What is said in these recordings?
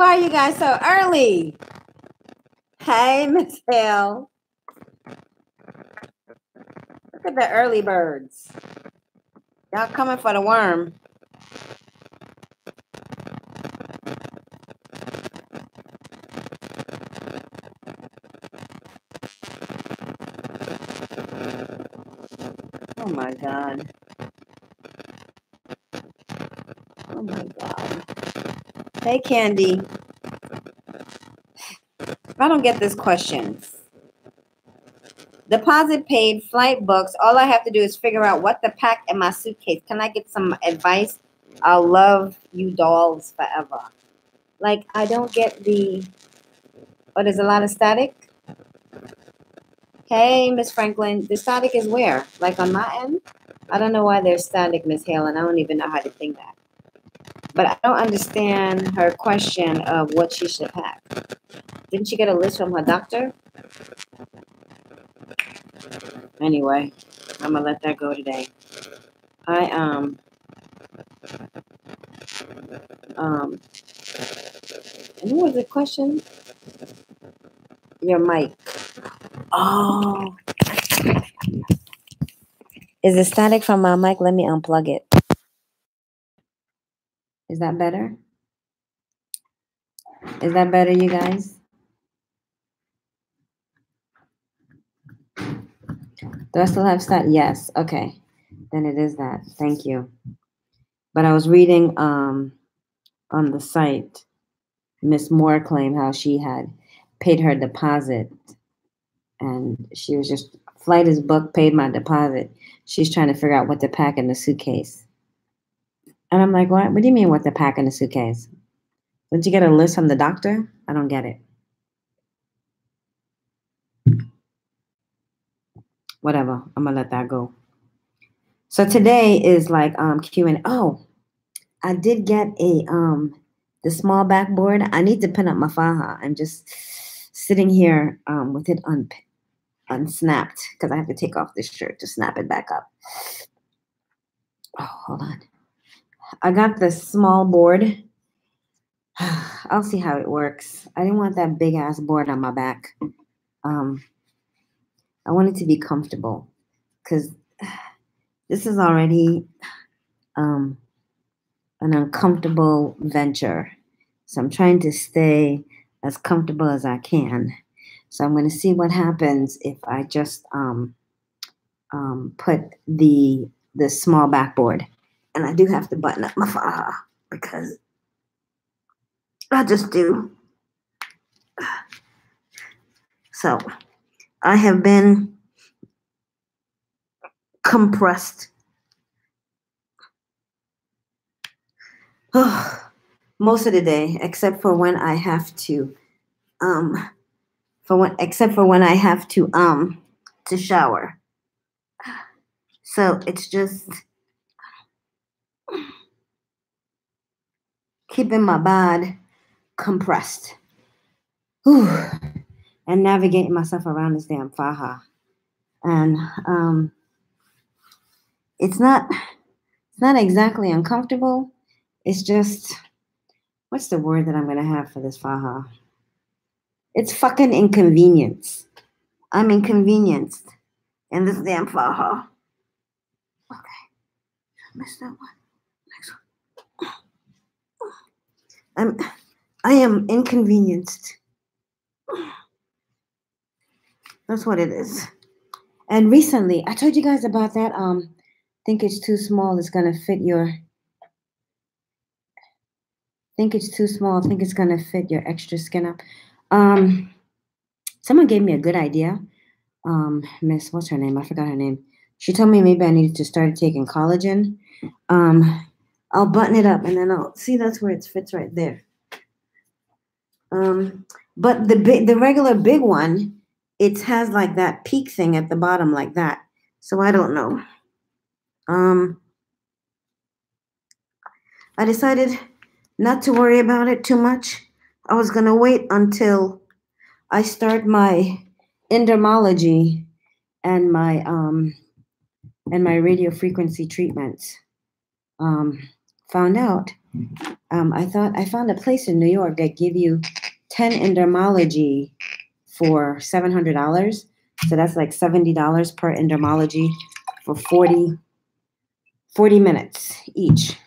Why are you guys so early? Hey, Miss Hale. Look at the early birds. Y'all coming for the worm. Oh my God. Oh my God. Hey, Candy. I don't get this question. Deposit paid, flight books. All I have to do is figure out what to pack in my suitcase. Can I get some advice? I'll love you dolls forever. Like, I don't get the... Oh, there's a lot of static? Hey, Miss Franklin. The static is where? Like on my end? I don't know why there's static, Miss Hale, and I don't even know how to think that. But I don't understand her question of what she should pack. Didn't she get a list from her doctor? Anyway, I'm gonna let that go today. And what was the question? Your mic. Oh. Is it static from my mic? Let me unplug it. Is that better? Is that better, you guys? Do I still have static? Yes. Okay. Then it is that. Thank you. But I was reading on the site, Miss Moore claimed how she had paid her deposit, and she was just, flight is booked, paid my deposit. She's trying to figure out what to pack in the suitcase. And I'm like, what? What do you mean what to pack in the suitcase? Didn't you get a list from the doctor? I don't get it. Whatever. I'm gonna let that go. So today is like Q&A. Oh, I did get a the small backboard. I need to pin up my faja. I'm just sitting here with it unsnapped because I have to take off this shirt to snap it back up. Oh, hold on. I got the small board. I'll see how it works. I didn't want that big ass board on my back. I want it to be comfortable because this is already an uncomfortable venture. So I'm trying to stay as comfortable as I can. So I'm going to see what happens if I just put the small backboard. And I do have to button up my faja because I just do. So I have been compressed. Most of the day, except for when I have to, to shower. So it's just keeping my body compressed. And navigating myself around this damn faja. And it's not exactly uncomfortable. It's just, what's the word that I'm gonna have for this faja? It's fucking inconvenience. I'm inconvenienced in this damn faja. Okay, missed that one. Next one. I am inconvenienced. That's what it is. And recently, I told you guys about that. Think it's too small. It's gonna fit your. Think it's too small. Think it's gonna fit your extra skin up. Someone gave me a good idea. Miss, what's her name? I forgot her name. She told me maybe I needed to start taking collagen. I'll button it up and then I'll see that's where it fits right there. But the regular big one, it has like that peak thing at the bottom like that. So I don't know. I decided not to worry about it too much. I was gonna wait until I start my endermology and my radio frequency treatments found out, I found a place in New York that give you 10 endermology for $700. So that's like $70 per endermology for 40 minutes each.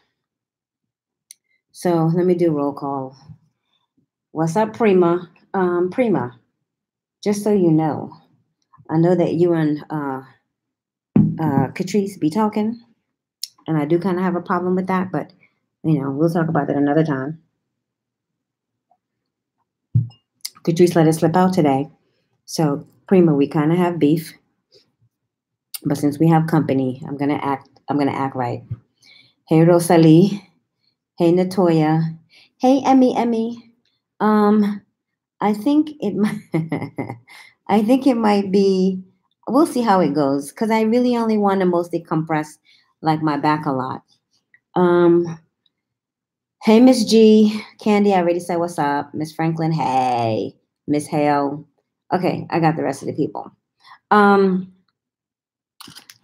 So let me do roll call. What's up, Prima? Prima, just so you know, I know that you and Catrice be talking, and I do kind of have a problem with that, but we'll talk about that another time. Catrice let it slip out today. So, Prima, we kind of have beef, but since we have company, I'm gonna act right. Hey, Rosalie. Hey, Natoya. Hey, Emmy. I think it might be. We'll see how it goes, because I really only want to mostly compress like my back a lot. Hey, Miss G. Candy, I already said what's up. Miss Franklin, hey. Miss Hale. Okay, I got the rest of the people. I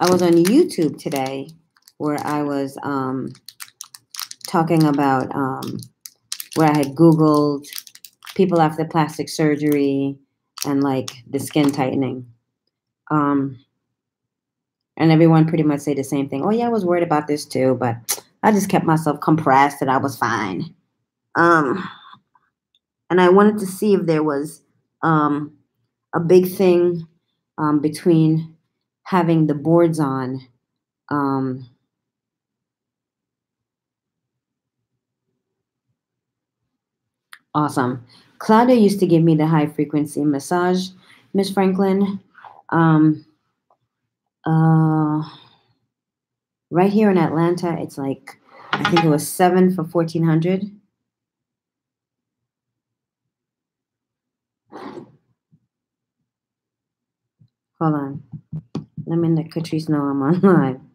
was on YouTube today where I was talking about where I had Googled people after plastic surgery and like the skin tightening. And everyone pretty much say the same thing. Oh yeah, I was worried about this too, but I just kept myself compressed and I was fine. And I wanted to see if there was a big thing between having the boards on. Awesome. Claudia used to give me the high frequency massage, Miss Franklin. Right here in Atlanta, it's like, I think it was 7 for $1,400. Hold on. Let me let Catrice know I'm online.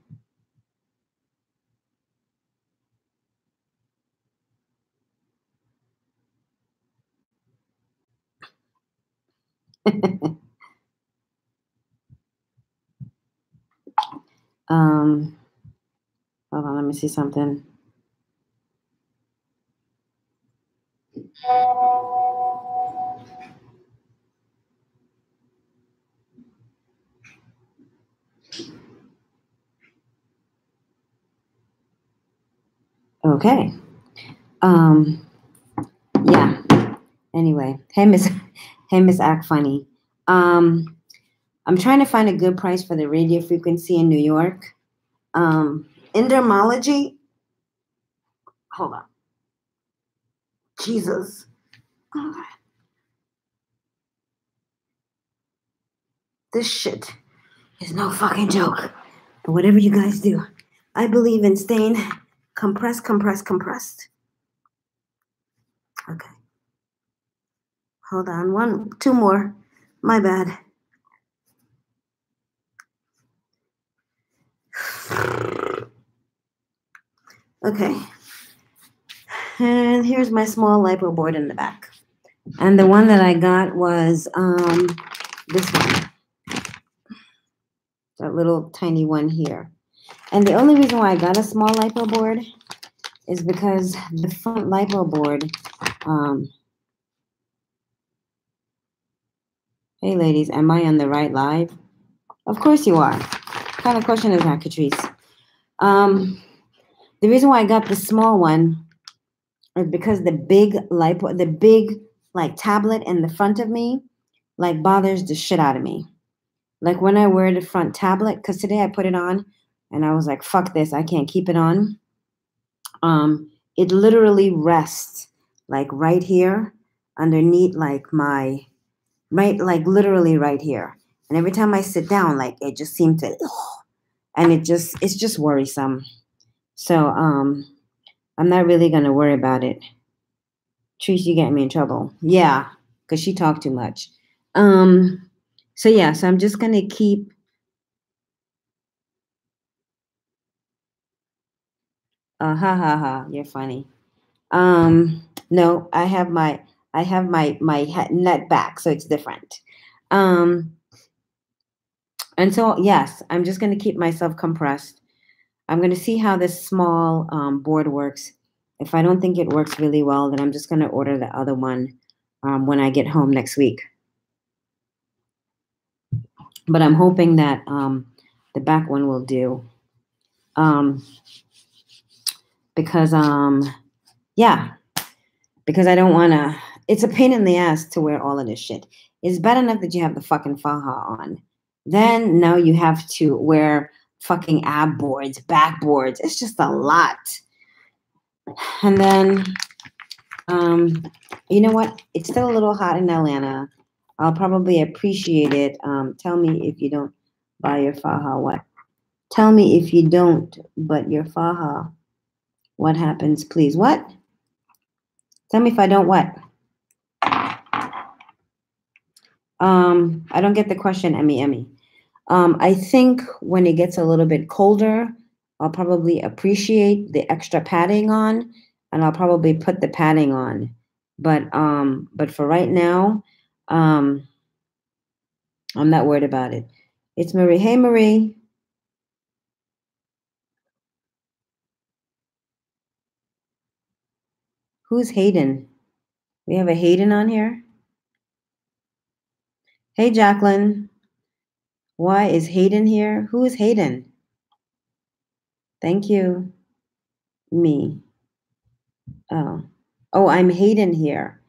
Hold on, let me see something. Okay. Yeah. Anyway, hey Miss Act Funny. I'm trying to find a good price for the radio frequency in New York. Endermology. Hold on. Jesus. This shit is no fucking joke. But whatever you guys do, I believe in staying compressed. Okay. Hold on. 2 more. My bad. Okay. And here's my small lipo board in the back. And the one that I got was this one. That little tiny one here. And the only reason why I got a small lipo board is because the front lipo board, hey ladies, am I on the right live? Of course you are. What kind of question is that, Catrice? The reason why I got the small one is because the big lipo, the big like tablet in the front of me, like bothers the shit out of me. Like when I wear the front tablet, because today I put it on and I was like, fuck this, I can't keep it on. It literally rests like right here underneath like my, right, like literally right here. And every time I sit down, like it just seemed to, and it's just worrisome. So I'm not really gonna worry about it. Trish, you get me in trouble. Yeah, because she talked too much. So yeah, so I'm just gonna keep. You're funny. No, I have my net back, so it's different. And so yes, I'm just gonna keep myself compressed. I'm going to see how this small board works. If I don't think it works really well, then I'm just going to order the other one when I get home next week. But I'm hoping that the back one will do. Because I don't want to, it's a pain in the ass to wear all of this shit. It's bad enough that you have the fucking faja on. Then now you have to wear fucking ab boards, back boards. It's just a lot. And then, you know what? It's still a little hot in Atlanta. I'll probably appreciate it. Tell me if you don't buy your faja, what? Tell me if you don't, but your faja, what happens, please? What? Tell me if I don't what? I don't get the question, Emmy. I think when it gets a little bit colder, I'll probably appreciate the extra padding on, and I'll probably put the padding on. But for right now, I'm not worried about it. It's Marie. Hey, Marie. Who's Hayden? We have a Hayden on here. Hey, Jacqueline. Why is Hayden here? Who is Hayden? Thank you. Me. Oh, I'm Hayden here.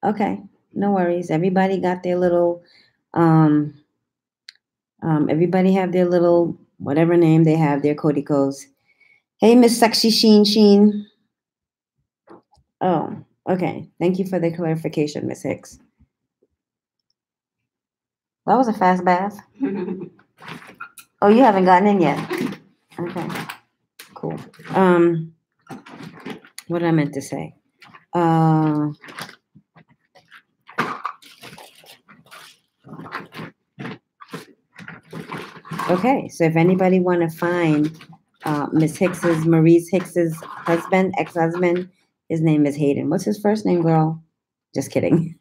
Okay, no worries. Everybody got their little, everybody have their little, whatever name they have, their Codicos. Hey, Miss Sexy Sheen. Oh, okay. Thank you for the clarification, Miss Hicks. That was a fast bath. Oh, you haven't gotten in yet. Okay, cool. What I meant to say. Okay, so if anybody want to find Maurice Hicks's husband, ex-husband, his name is Hayden. What's his first name, girl? Just kidding.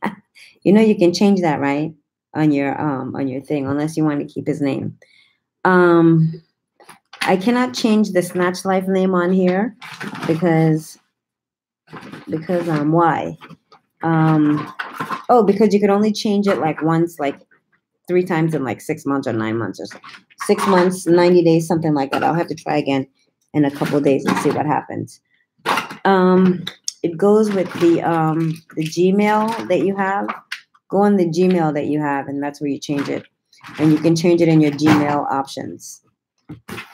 You know you can change that, right? On your thing, unless you want to keep his name. I cannot change the Snatch Life name on here because why? Because you could only change it like once, like 3 times in like 6 months or 9 months or so. 6 months, 90 days, something like that. I'll have to try again in a couple of days and see what happens. It goes with the Gmail that you have. Go on the Gmail that you have, and that's where you change it. And you can change it in your Gmail options.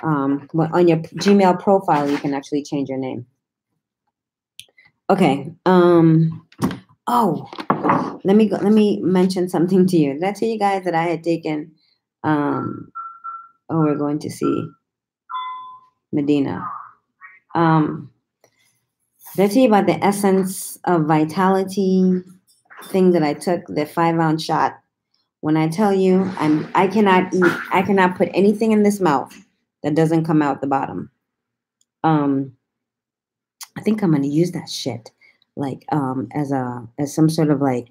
On your Gmail profile, you can actually change your name. Okay. Let me mention something to you. Did I tell you guys that I had taken we're going to see Medina. Did I tell you about the Essence of Vitality thing that I took, the 5-ounce shot? When I tell you I cannot put anything in this mouth that doesn't come out the bottom. I think I'm gonna use that shit like as some sort of like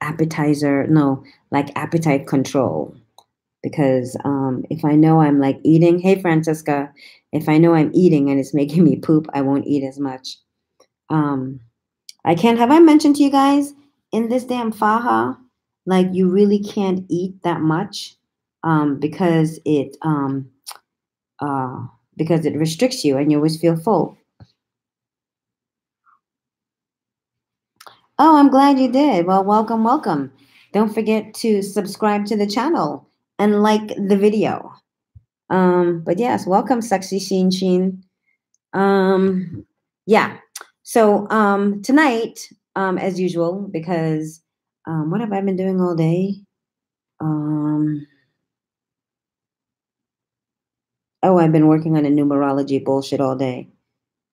appetizer, no, like appetite control. Because if I know I'm like eating, hey Francisca, if I know I'm eating and it's making me poop, I won't eat as much. I can't, have I mentioned to you guys in this damn faja, like you really can't eat that much because it restricts you and you always feel full. Oh, I'm glad you did. Well, welcome. Don't forget to subscribe to the channel and like the video. But yes, welcome, Sexy Sheen. Yeah. So tonight, as usual, because what have I been doing all day? I've been working on a numerology bullshit all day.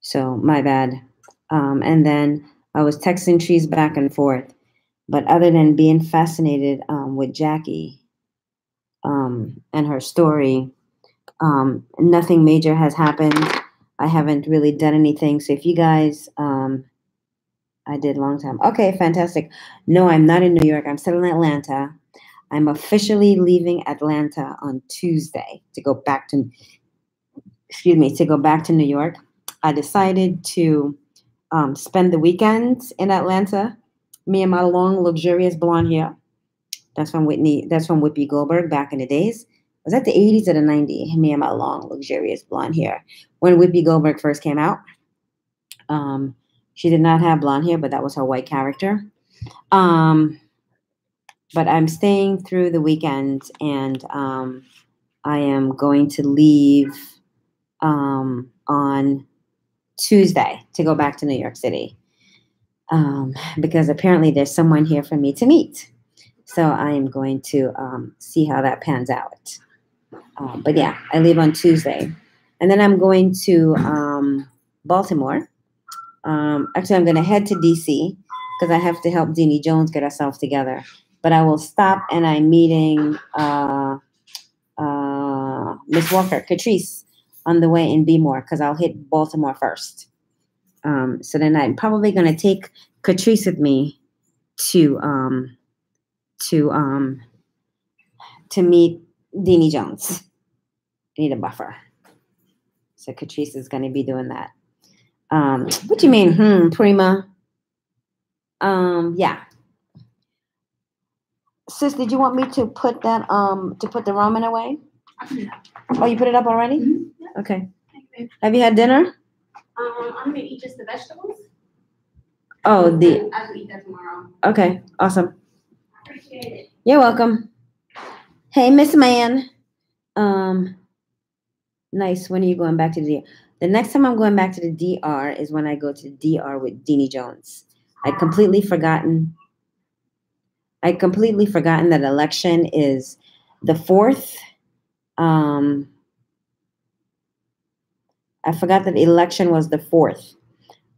So my bad. And then I was texting trees back and forth. But other than being fascinated with Jackie and her story, nothing major has happened. I haven't really done anything. So if you guys, I did a long time. Okay, fantastic. No, I'm not in New York. I'm still in Atlanta. I'm officially leaving Atlanta on Tuesday to go back to, New York. I decided to spend the weekends in Atlanta. Me and my long, luxurious blonde hair. That's from Whoopi Goldberg back in the days. Was that the 80s or the 90s? Me and my long, luxurious blonde hair. When Whoopi Goldberg first came out, she did not have blonde hair, but that was her white character. But I'm staying through the weekend, and I am going to leave on Tuesday to go back to New York City because apparently there's someone here for me to meet. So I am going to see how that pans out. But yeah, I leave on Tuesday. And then I'm going to Baltimore. Actually, I'm going to head to D.C. because I have to help Deanie Jones get herself together. But I will stop, and I'm meeting Miss Walker, Catrice, on the way in Bmore because I'll hit Baltimore first. So then I'm probably going to take Catrice with me to meet Deanie Jones. I need a buffer. So Catrice is going to be doing that. What do you mean, Prima? Yeah. Sis, did you want me to put that to put the ramen away? Oh, you put it up already? Mm-hmm. Okay. Have you had dinner? I'm gonna eat just the vegetables. Oh, I'll eat that tomorrow. Okay, awesome. Appreciate it. You're welcome. Hey, Miss Man. Nice. When are you going back to the DR? The next time I'm going back to the DR is when I go to the DR with Deanie Jones. I'd completely forgotten that election is the 4th. I forgot that election was the 4th.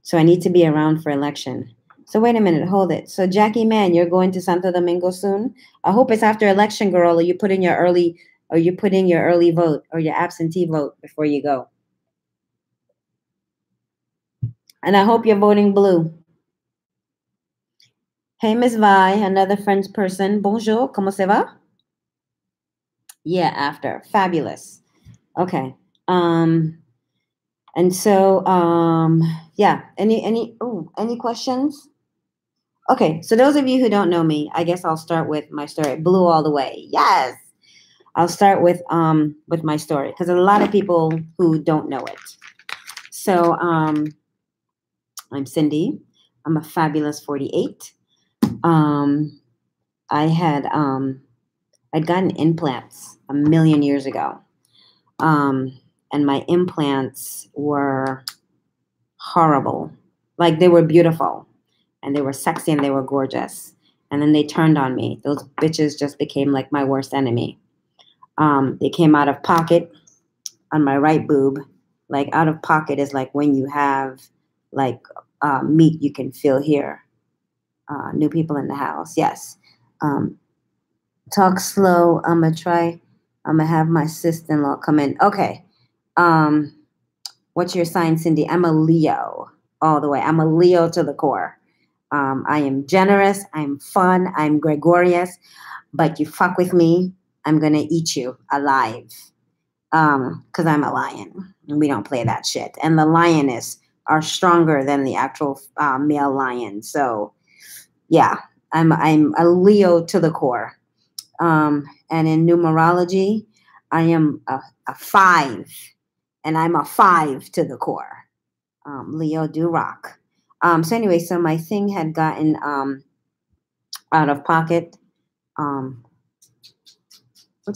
So I need to be around for election. So wait a minute, hold it. So Jackie Man, you're going to Santo Domingo soon? I hope it's after election, girl, or you put in your early vote or your absentee vote before you go. And I hope you're voting blue. Hey, Miss Vi, another French person. Bonjour, comment ça va? Yeah, after. Fabulous. Okay. And so, yeah. Any questions? Okay. So those of you who don't know me, I guess I'll start with my story. Blue all the way. Yes. I'll start with my story because there's a lot of people who don't know it. So, I'm Cindy. I'm a fabulous 48. I'd gotten implants a million years ago. And my implants were horrible. Like, they were beautiful and they were sexy and they were gorgeous. And then they turned on me. Those bitches just became like my worst enemy. They came out of pocket on my right boob. Like, out of pocket is like when you have like meat you can feel here. New people in the house. Yes. Talk slow. I'm going to have my sister-in-law come in. Okay. What's your sign, Cindy? I'm a Leo all the way. I'm a Leo to the core. I am generous. I'm fun. I'm gregarious. But you fuck with me, I'm going to eat you alive. Because I'm a lion. And we don't play that shit. And the lioness are stronger than the actual male lion. So, yeah, I'm a Leo to the core. And in numerology, I am a 5. And I'm a 5 to the core. Leo do rock. So anyway, so my thing had gotten out of pocket. What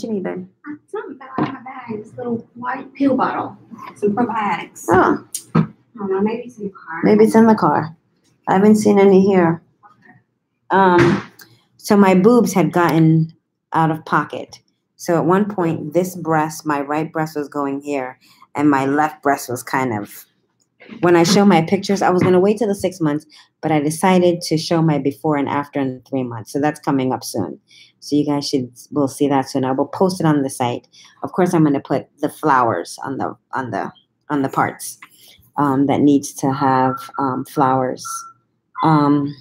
you need, babe? Something fell out of my bag. This little white pill bottle. Some probiotics. Oh. I don't know. Maybe it's in the car. Maybe it's in the car. I haven't seen any here. Okay. So my boobs had gotten out of pocket. So at one point, this breast, my right breast was going here, and my left breast was kind of. When I show my pictures, I was going to wait till the 6 months, but I decided to show my before and after in 3 months. So that's coming up soon. So you guys will see that soon. I will post it on the site. Of course, I'm going to put the flowers on the parts that needs to have flowers. And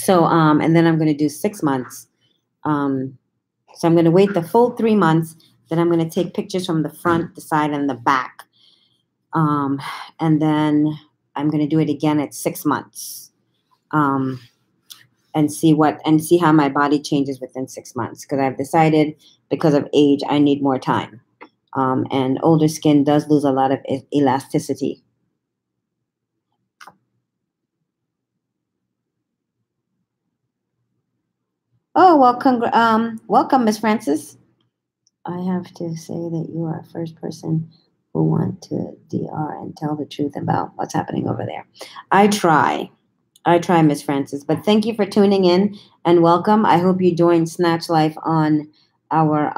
then I'm going to do 6 months So I'm going to wait the full 3 months. Then I'm going to take pictures from the front, the side, and the back. And then I'm going to do it again at 6 months. And see how my body changes within 6 months. Because I've decided, because of age, I need more time. And older skin does lose a lot of elasticity. Oh, well, welcome, Miss Francis. I have to say that you are the first person who want to DR and tell the truth about what's happening over there. I try, Miss Francis. But thank you for tuning in and welcome. I hope you join Snatch Life on our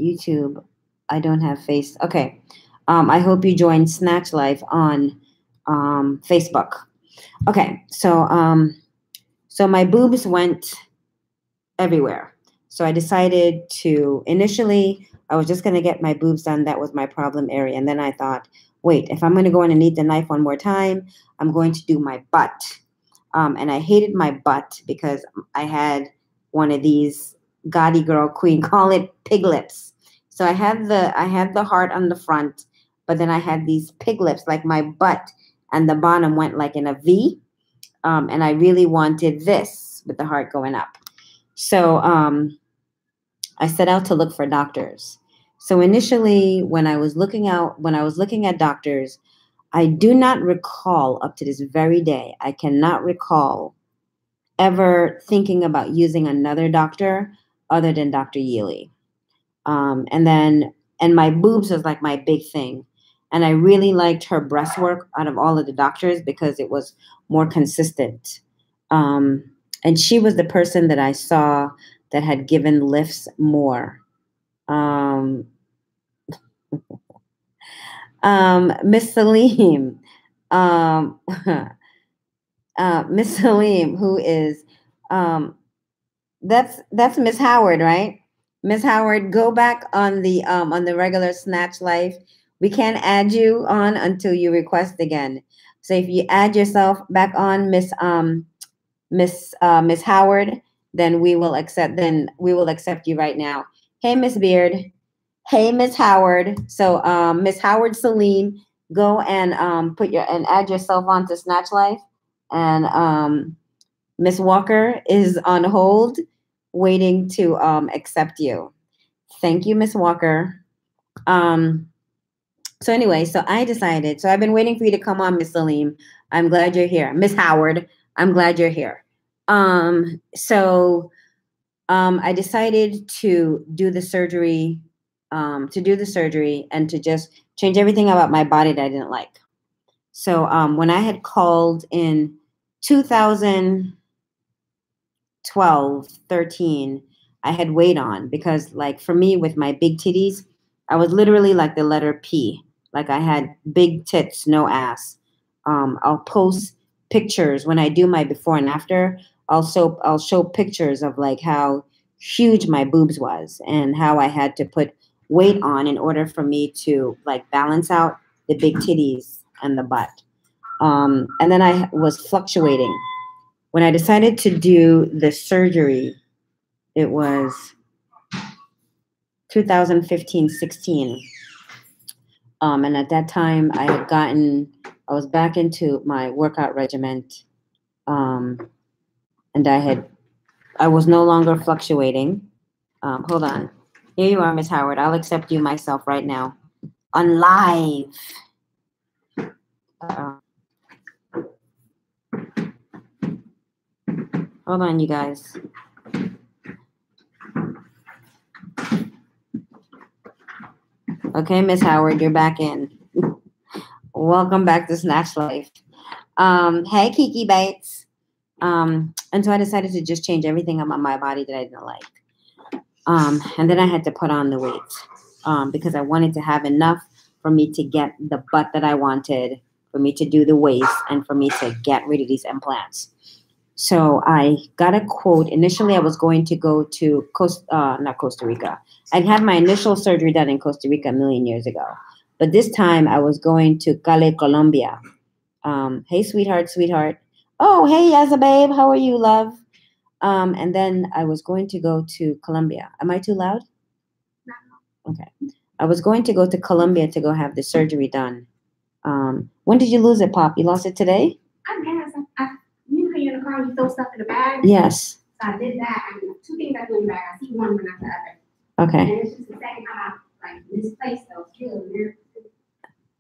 YouTube. I don't have face. Okay. I hope you join Snatch Life on Facebook. Okay. So my boobs went everywhere. So I decided to, initially, I was just going to get my boobs done. That was my problem area. And then I thought, wait, if I'm going to go in and need the knife one more time, I'm going to do my butt. And I hated my butt because I had one of these gaudy girl queen, call it pig lips. So I had the heart on the front, but then I had these pig lips, like my butt and the bottom went like in a V. And I really wanted this with the heart going up. So I set out to look for doctors. So initially, when I was looking at doctors, I do not recall up to this very day, I cannot recall ever thinking about using another doctor other than Dr. Yealy. And my boobs was like my big thing. And I really liked her breast work out of all of the doctors because it was more consistent. And she was the person that I saw that had given lifts more. Miss Salim, Miss Salim, who is, that's Miss Howard, right? Miss Howard, go back on the regular Snatch Life. We can't add you on until you request again. So if you add yourself back on, Miss Howard, then we will accept you right now. Hey, Miss Beard. Hey, Miss Howard. So Miss Howard Salim, go and add yourself onto Snatch Life. And Miss Walker is on hold, waiting to accept you. Thank you, Miss Walker. So anyway, so I decided. So I've been waiting for you to come on, Miss Salim. I'm glad you're here, Miss Howard. I'm glad you're here. So I decided to do the surgery. And to just change everything about my body that I didn't like. So when I had called in 2012, 13, I had weight on because, like, for me with my big titties, I was literally like the letter P. Like I had big tits, no ass. I'll post pictures when I do my before and after. I'll show pictures of like how huge my boobs was and how I had to put weight on in order for me to like balance out the big titties and the butt. And then I was fluctuating. When I decided to do the surgery, it was 2015, 16. And at that time I was back into my workout regimen. And I was no longer fluctuating. Hold on. Here you are, Miss Howard. I'll accept you myself right now. On live. Hold on, you guys. Okay, Miss Howard, you're back in. Welcome back to Snatch Life. Hey, Kiki Bates. And so I decided to just change everything about my body that I didn't like. And then I had to put on the weight because I wanted to have enough for me to get the butt that I wanted, for me to do the waist, and for me to get rid of these implants. So I got a quote. Initially, I was going to go to not Costa Rica. I'd had my initial surgery done in Costa Rica a million years ago. But this time, I was going to Cali, Colombia. Hey, sweetheart. Oh, hey, Yaza babe. How are you, love? And then I was going to go to Colombia. Am I too loud? Okay. I was going to go to Colombia to go have the surgery done. When did you lose it, Pop? You lost it today? I guess. You know, you're in the car, you throw stuff in the bag. Yes. So I did that. Two things I do in the bag. I see one when I the other. Okay. And it's just the second time I misplaced those too.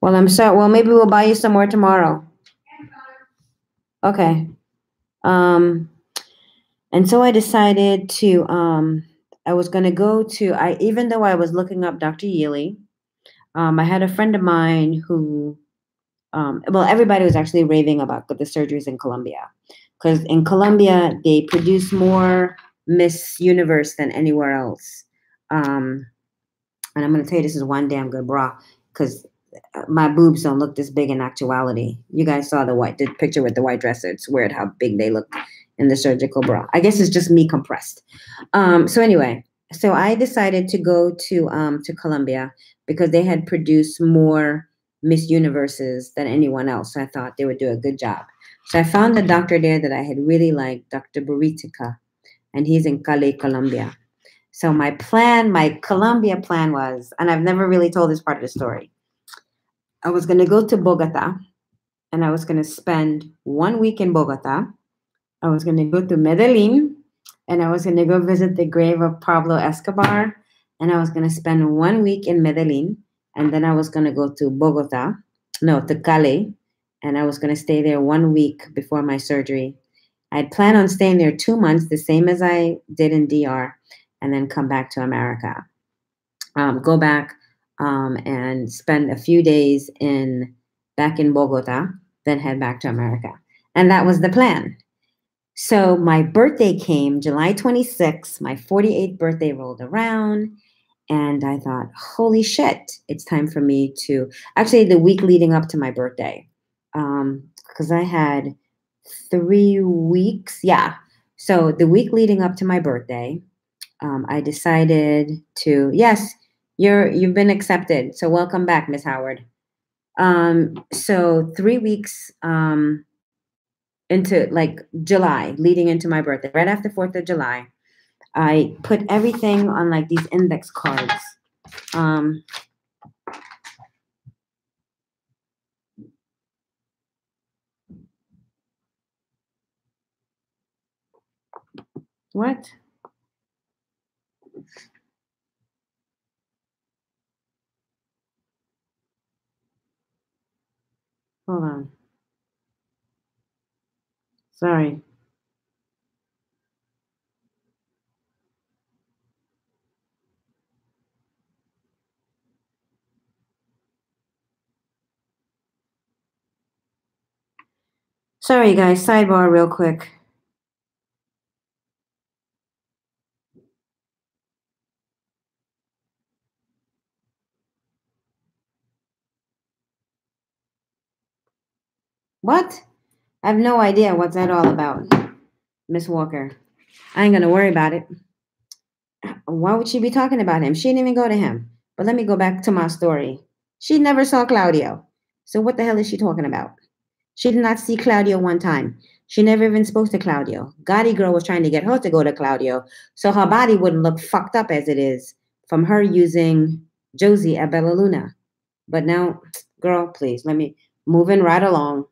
Well, I'm sorry. Well, maybe we'll buy you some more tomorrow. Okay. And so I decided to, I was going to go to, even though I was looking up Dr. Yealy, I had a friend of mine who, well, everybody was actually raving about the surgeries in Colombia. Because in Colombia, they produce more Miss Universe than anywhere else. And I'm going to tell you, this is one damn good bra. Because my boobs don't look this big in actuality. You guys saw the picture with the white dress. It's weird how big they look in the surgical bra. I guess it's just me compressed. So anyway, so I decided to go to Colombia because they had produced more Miss Universes than anyone else. So I thought they would do a good job. So I found a doctor there that I had really liked, Dr. Buritica, and he's in Cali, Colombia. So my Colombia plan was, and I've never really told this part of the story. I was going to go to Bogota, and I was going to spend 1 week in Bogota. I was going to go to Medellin, and I was going to go visit the grave of Pablo Escobar, and I was going to spend 1 week in Medellin, and then I was going to go to Cali, and I was going to stay there 1 week before my surgery. I'd planned on staying there 2 months, the same as I did in DR, and then come back to America. Go back and spend a few days back in Bogota, then head back to America. And that was the plan. So my birthday came July 26th, my 48th birthday rolled around, and I thought, holy shit, it's time for me to, actually the week leading up to my birthday, because I had 3 weeks. Yeah. So the week leading up to my birthday, I decided to, yes, you've been accepted. So welcome back, Miss Howard. So 3 weeks, into like July, leading into my birthday, right after 4th of July, I put everything on like these index cards. What? Hold on. Sorry. Sorry, guys. Sidebar real quick. What? I have no idea what's that all about, Miss Walker. I ain't gonna worry about it. Why would she be talking about him? She didn't even go to him. But let me go back to my story. She never saw Claudio. So what the hell is she talking about? She did not see Claudio one time. She never even spoke to Claudio. Gotti girl was trying to get her to go to Claudio so her body wouldn't look fucked up as it is from her using Josie at Bella Luna. But now, girl, please, let me moving right along.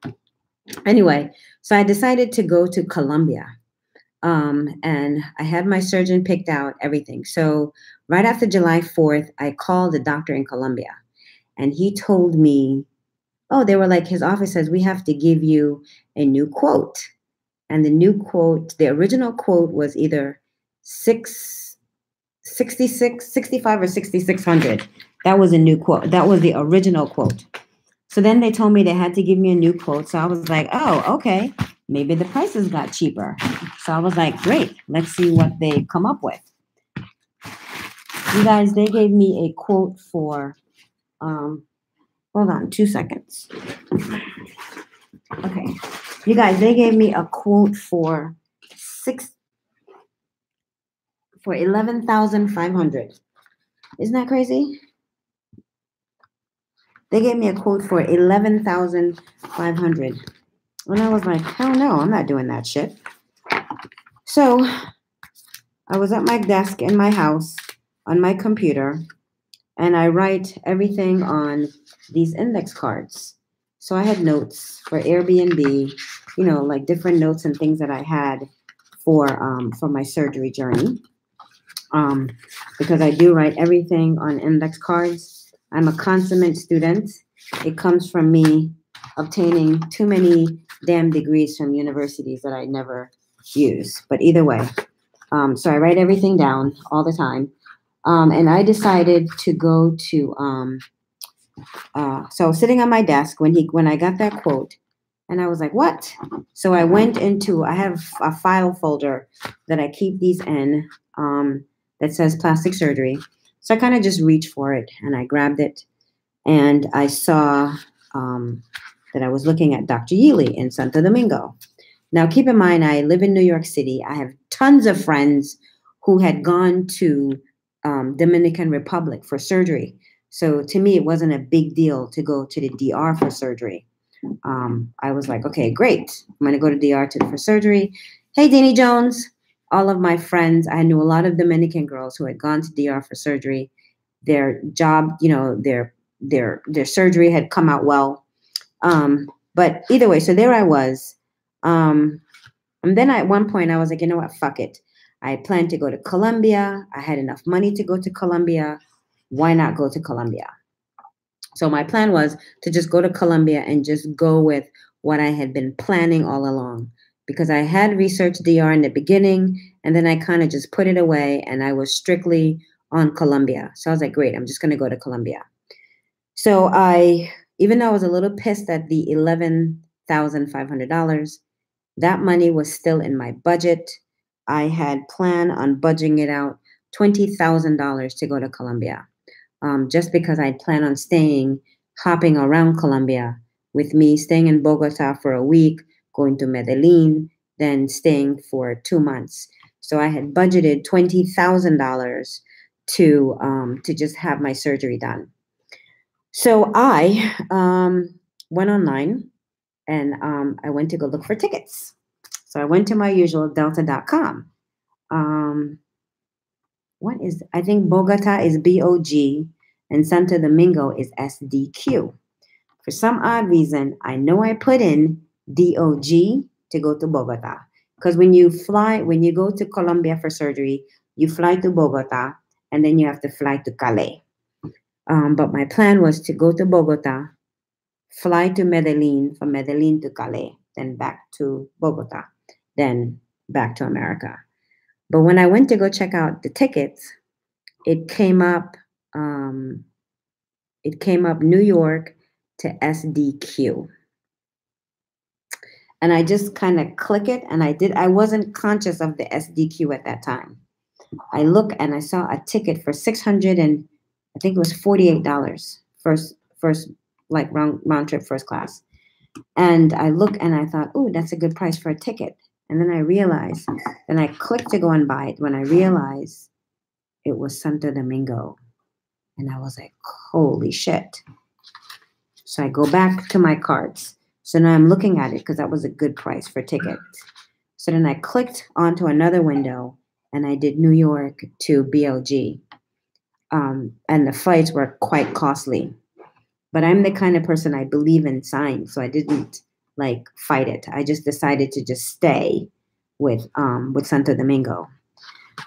Anyway, so I decided to go to Colombia. And I had my surgeon picked out, everything. So right after July 4th, I called the doctor in Colombia, and he told me, oh, they were like, his office says, we have to give you a new quote. And the new quote, the original quote was either 65 or 6,600. That was a new quote. That was the original quote. So then they told me they had to give me a new quote. So I was like, oh, okay. Maybe the prices got cheaper. So I was like, great. Let's see what they come up with. You guys, they gave me a quote for, hold on 2 seconds. Okay. You guys, they gave me a quote for 11,500. Isn't that crazy? They gave me a quote for 11,500. And I was like, hell no, I'm not doing that shit. So I was at my desk in my house on my computer, and I write everything on these index cards. So I had notes for Airbnb, like different notes and things that I had for my surgery journey. Because I do write everything on index cards. I'm a consummate student. It comes from me obtaining too many damn degrees from universities that I never use. But either way, so I write everything down all the time. And I decided to go to, so sitting on my desk when I got that quote, and I was like, what? So I went into, I have a file folder that I keep these in, that says plastic surgery. So I kind of just reached for it and I grabbed it, and I saw that I was looking at Dr. Yealy in Santo Domingo. Now, keep in mind, I live in New York City. I have tons of friends who had gone to Dominican Republic for surgery. So to me, it wasn't a big deal to go to the DR for surgery. I was like, okay, great. I'm going to go to DR for surgery. Hey, Danny Jones. All of my friends, I knew a lot of Dominican girls who had gone to DR for surgery. Their job, their surgery had come out well. But either way, so there I was. And then at one point I was like, you know what, fuck it. I planned to go to Colombia. I had enough money to go to Colombia. Why not go to Colombia? So my plan was to just go to Colombia and just go with what I had been planning all along, because I had researched DR in the beginning, and then I kind of just put it away, and I was strictly on Colombia. So I was like, great, I'm just going to go to Colombia. So even though I was a little pissed at the $11,500, that money was still in my budget. I had planned on budgeting it out $20,000 to go to Colombia, just because I'd plan on hopping around Colombia, with me staying in Bogota for a week, going to Medellin, then staying for 2 months. So I had budgeted $20,000 to just have my surgery done. So I went online, and I went to go look for tickets. So I went to my usual delta.com. I think Bogota is BOG and Santo Domingo is SDQ. For some odd reason, I know I put in DOG to go to Bogota. Because when you go to Colombia for surgery, you fly to Bogota and then you have to fly to Calais. But my plan was to go to Bogota, fly to Medellin, from Medellin to Calais, then back to Bogota, then back to America. But when I went to go check out the tickets, it came up New York to SDQ. And I just kind of click it, and I wasn't conscious of the SDQ at that time. I look and I saw a ticket for $600 and I think it was $48 first like round trip first class. And I look and I thought, oh, that's a good price for a ticket. And then I realized, and I clicked to go and buy it when I realized it was Santo Domingo. And I was like, holy shit. So I go back to my cards. So now I'm looking at it because that was a good price for tickets. So then I clicked onto another window and I did New York to BLG. And the flights were quite costly. But I'm the kind of person, I believe in signs, so I didn't fight it. I just decided to just stay with Santo Domingo.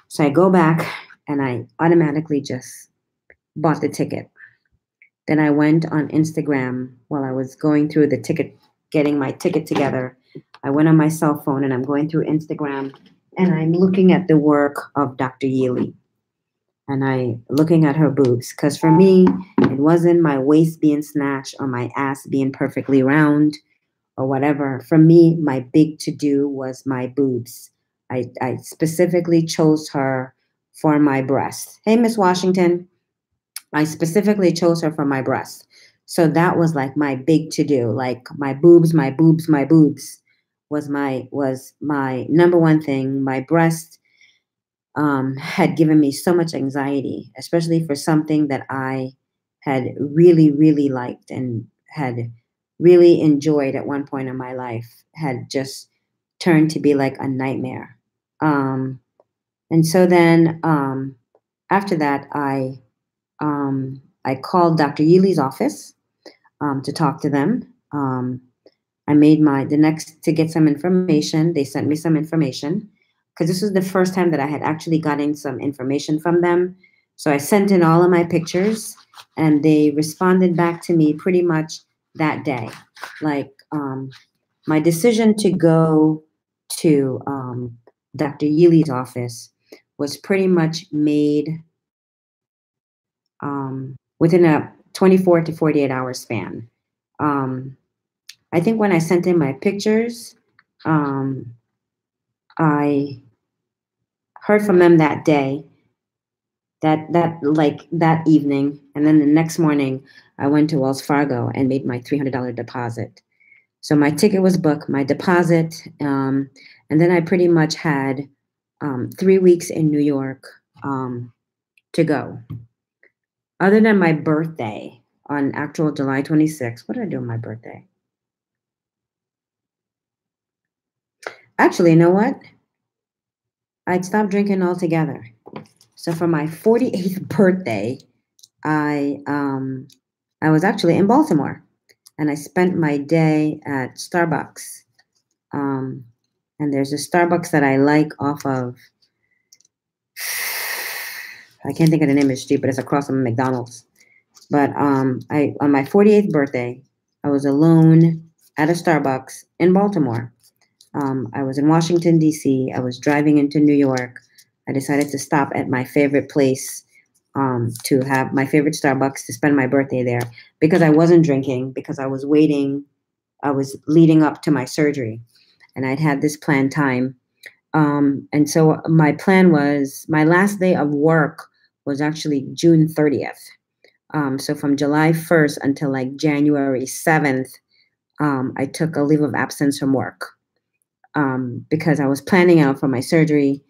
So I go back and I automatically just bought the ticket. Then I went on Instagram while I was going through the ticket, getting my ticket together. I went on my cell phone and I'm going through Instagram and I'm looking at the work of Dr. Yealy. And I looking at her boobs, because for me, it wasn't my waist being snatched or my ass being perfectly round or whatever. For me, my big to-do was my boobs. I specifically chose her for my breast. Hey, Miss Washington. I specifically chose her for my breast. So that was like my big to-do. Like my boobs was my number one thing. My breast had given me so much anxiety, especially for something that I had really, really liked and had really enjoyed at one point in my life, had just turned to be like a nightmare. And so then after that, I called Dr. Yealy's office to talk to them. I made the next to get some information. They sent me some information because this was the first time that I had actually gotten some information from them. So I sent in all of my pictures and they responded back to me pretty much that day. Like my decision to go to Dr. Yealy's office was pretty much made within a 24 to 48 hour span. I think when I sent in my pictures, I heard from them that day, that evening, and then the next morning, I went to Wells Fargo and made my $300 deposit. So my ticket was booked, my deposit, and then I pretty much had 3 weeks in New York to go. Other than my birthday on actual July 26th, what did I do on my birthday? Actually, you know what? I'd stopped drinking altogether. So for my 48th birthday, I was actually in Baltimore, and I spent my day at Starbucks. And there's a Starbucks that I like off of, I can't think of the name of the street, but it's across from McDonald's. But on my 48th birthday, I was alone at a Starbucks in Baltimore. I was in Washington, D.C. I was driving into New York. I decided to stop at my favorite place to have my favorite Starbucks to spend my birthday there because I wasn't drinking, because I was waiting. I was leading up to my surgery, and I'd had this planned time. And so my plan was, my last day of work was actually June 30th. So from July 1st until like January 7th, I took a leave of absence from work because I was planning out for my surgery.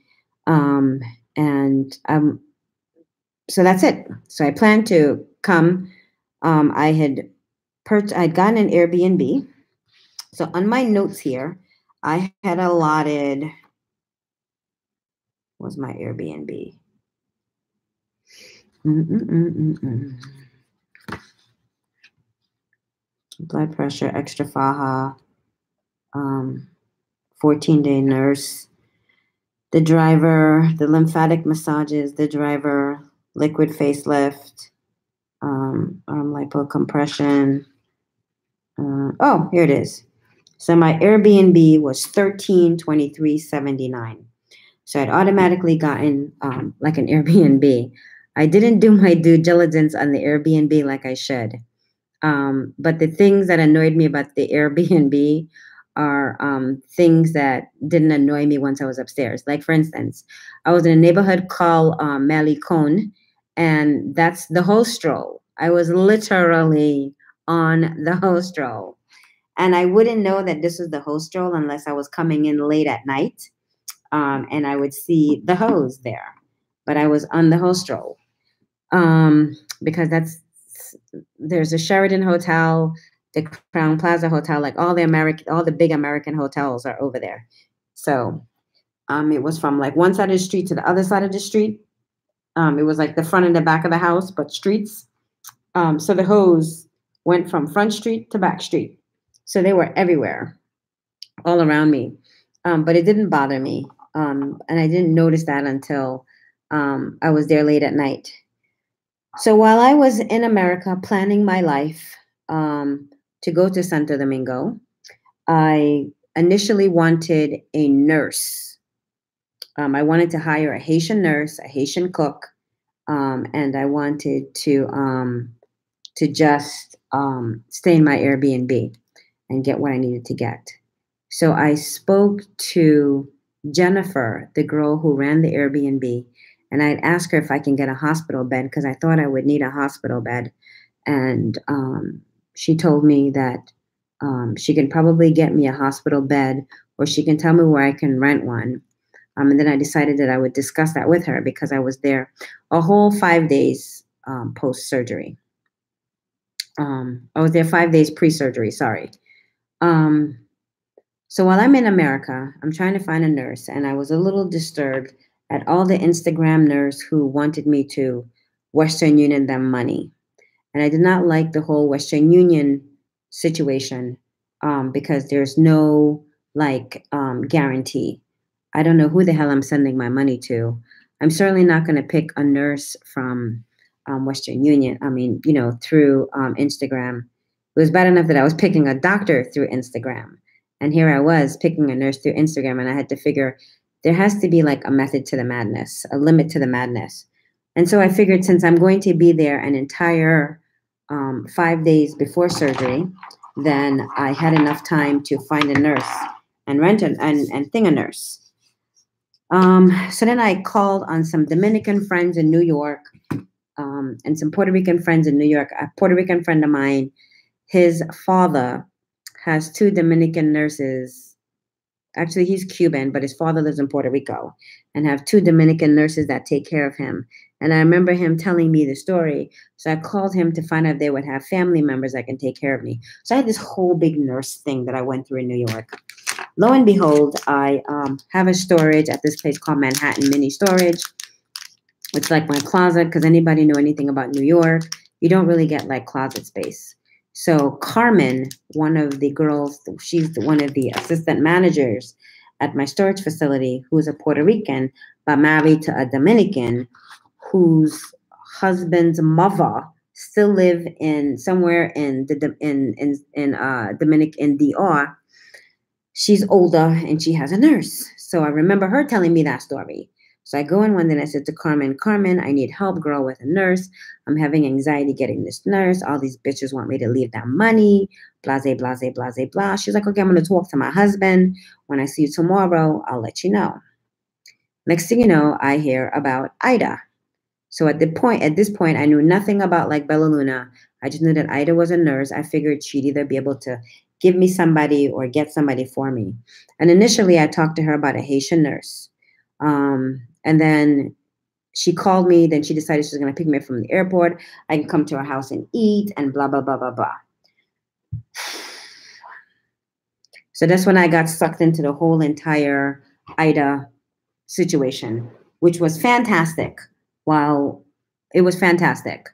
So that's it. So I planned to come. I'd gotten an Airbnb. So on my notes here, I had allotted, was my Airbnb? Blood pressure, extra faja, 14-day nurse, the driver, the lymphatic massages, the driver, liquid facelift, arm lipocompression. Oh, here it is. So my Airbnb was $1323.79. So I'd automatically gotten like an Airbnb. I didn't do my due diligence on the Airbnb like I should. But the things that annoyed me about the Airbnb are things that didn't annoy me once I was upstairs. Like, for instance, I was in a neighborhood called Malicone, and that's the hostel. I was literally on the hostel. And I wouldn't know that this was the hostel unless I was coming in late at night and I would see the hose there. But I was on the hostel because there's a Sheraton Hotel, the Crown Plaza Hotel, like all the big American hotels are over there. So it was from like one side of the street to the other side of the street. It was like the front and the back of the house, but streets. So the hose went from front street to back street. So they were everywhere, all around me. But it didn't bother me. And I didn't notice that until I was there late at night. So while I was in America planning my life to go to Santo Domingo, I initially wanted a nurse. I wanted to hire a Haitian nurse, a Haitian cook, and I wanted to just stay in my Airbnb and get what I needed to get. So I spoke to Jennifer, the girl who ran the Airbnb, and I'd ask her if I can get a hospital bed because I thought I would need a hospital bed. And she told me that she can probably get me a hospital bed, or she can tell me where I can rent one. And then I decided that I would discuss that with her because I was there a whole 5 days post-surgery. I was there 5 days pre-surgery, sorry. So while I'm in America, I'm trying to find a nurse, and I was a little disturbed at all the Instagram nurse who wanted me to Western Union them money. And I did not like the whole Western Union situation because there's no guarantee. I don't know who the hell I'm sending my money to. I'm certainly not going to pick a nurse from Western Union. I mean, through Instagram. It was bad enough that I was picking a doctor through Instagram. And here I was picking a nurse through Instagram, and I had to figure there has to be like a method to the madness, a limit to the madness. And so I figured since I'm going to be there an entire 5 days before surgery, then I had enough time to find a nurse and rent and thing a nurse. So then I called on some Dominican friends in New York and some Puerto Rican friends in New York. A Puerto Rican friend of mine, his father has two Dominican nurses. Actually, he's Cuban, but his father lives in Puerto Rico and have two Dominican nurses that take care of him. And I remember him telling me the story. So I called him to find out if they would have family members that can take care of me. So I had this whole big nurse thing that I went through in New York. Lo and behold, I have a storage at this place called Manhattan Mini Storage. It's like my closet, because anybody know anything about New York, you don't really get like closet space. So Carmen, one of the girls, she's one of the assistant managers at my storage facility, who's a Puerto Rican, but married to a Dominican, whose husband's mother still live in somewhere in the in DR. She's older and she has a nurse. So I remember her telling me that story. So I go in one day and I said to Carmen, I need help, girl, with a nurse. I'm having anxiety getting this nurse. All these bitches want me to leave that money. Blase, blase, blase, blah. She's like, okay, I'm going to talk to my husband. When I see you tomorrow, I'll let you know. Next thing you know, I hear about Ida. So at this point, I knew nothing about like Bella Luna. I just knew that Ida was a nurse. I figured she'd either be able to give me somebody or get somebody for me. And initially, I talked to her about a Haitian nurse. And then she called me. Then she decided she was going to pick me up from the airport. I can come to her house and eat and blah, blah, blah, blah, blah. So that's when I got sucked into the whole entire Ida situation, which was fantastic. While it was fantastic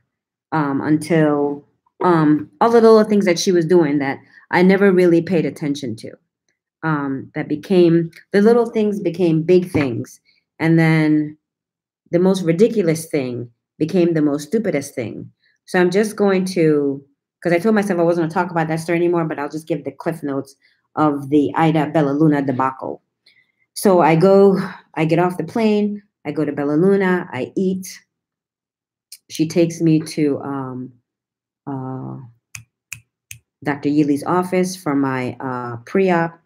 until all the little things that she was doing that I never really paid attention to. The little things became big things. And then the most ridiculous thing became the most stupidest thing. So I'm just going to, because I told myself I wasn't going to talk about that story anymore, but I'll just give the cliff notes of the Ida Bella Luna debacle. So I get off the plane, I go to Bella Luna, I eat. She takes me to Dr. Yealy's office for my pre-op.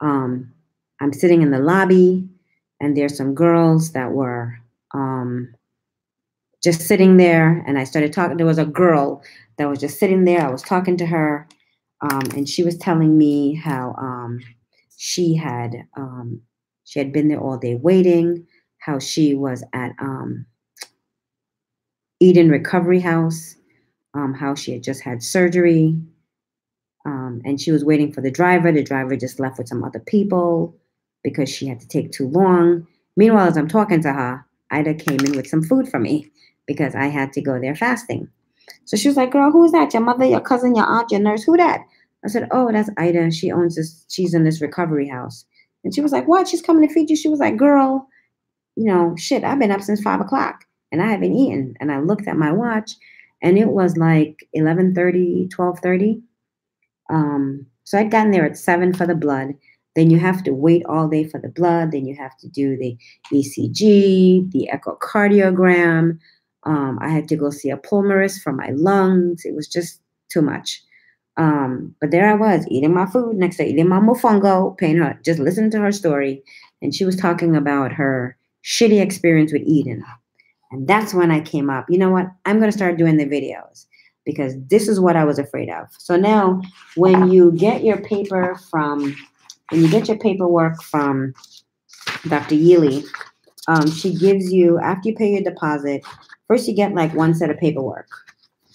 I'm sitting in the lobby, and there's some girls that were just sitting there, and I started talking. There was a girl that was just sitting there. I was talking to her, and she was telling me how she had been there all day waiting, how she was at Eden Recovery House, how she had just had surgery, and she was waiting for the driver. The driver just left with some other people because she had to take too long. Meanwhile, as I'm talking to her, Ida came in with some food for me because I had to go there fasting. So she was like, girl, who's that? Your mother, your cousin, your aunt, your nurse? Who that? I said, oh, that's Ida. She's in this recovery house. And she was like, what? She's coming to feed you? She was like, girl, shit, I've been up since 5 o'clock and I haven't eaten. And I looked at my watch and it was like 11:30, 12:30. So I'd gotten there at 7 for the blood. Then you have to wait all day for the blood. Then you have to do the ECG, the echocardiogram. I had to go see a pulmonologist for my lungs. It was just too much. But there I was eating my food next to eating my mofongo, paying her, just listening to her story. And she was talking about her shitty experience with Eden. And that's when I came up. You know what? I'm going to start doing the videos because this is what I was afraid of. So now when you get your paperwork from Dr. Yealy, she gives you, after you pay your deposit, first you get like one set of paperwork.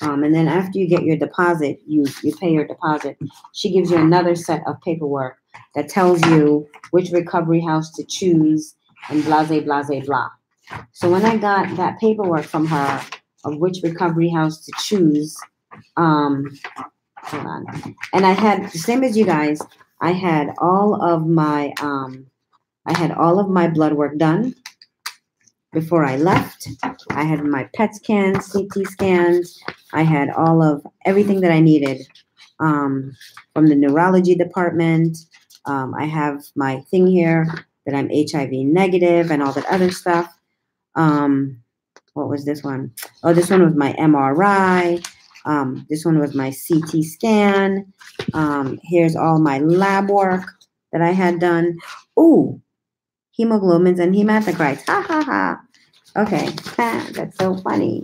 And then after you get your deposit, you pay your deposit. She gives you another set of paperwork that tells you which recovery house to choose and blah, blah, blah, blah. So when I got that paperwork from her of which recovery house to choose, hold on, and I had the same as you guys. I had all of my blood work done before I left. I had my PET scans, CT scans. I had everything that I needed from the neurology department. I have my thing here that I'm HIV negative and all that other stuff. What was this one? Oh, this one was my MRI. This one was my CT scan. Here's all my lab work that I had done. Ooh, hemoglobins and hematocrites. Ha ha ha. Okay, that's so funny.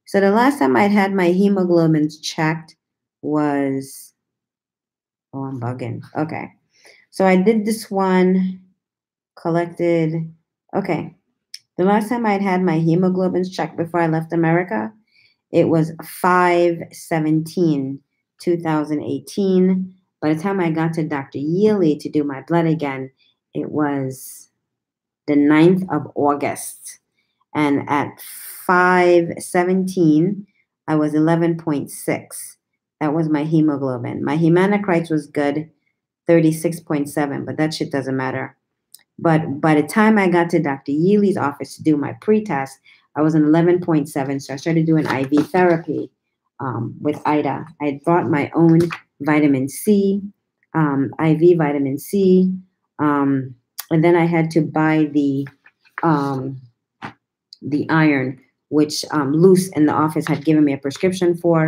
So the last time I'd had my hemoglobins checked was, oh, I'm bugging. Okay. So I did this one, collected, okay. The last time I'd had my hemoglobins checked before I left America, it was 5/17/2018. By the time I got to Dr. Yealy to do my blood again, it was the 9th of August. And at 5/17, I was 11.6. That was my hemoglobin. My hematocrites was good, 36.7, but that shit doesn't matter. But by the time I got to Dr. Yealy's office to do my pre-test, I was an 11.7. So I started doing IV therapy with Ida. I had bought my own vitamin C, IV vitamin C. And then I had to buy the iron, which Luce in the office had given me a prescription for.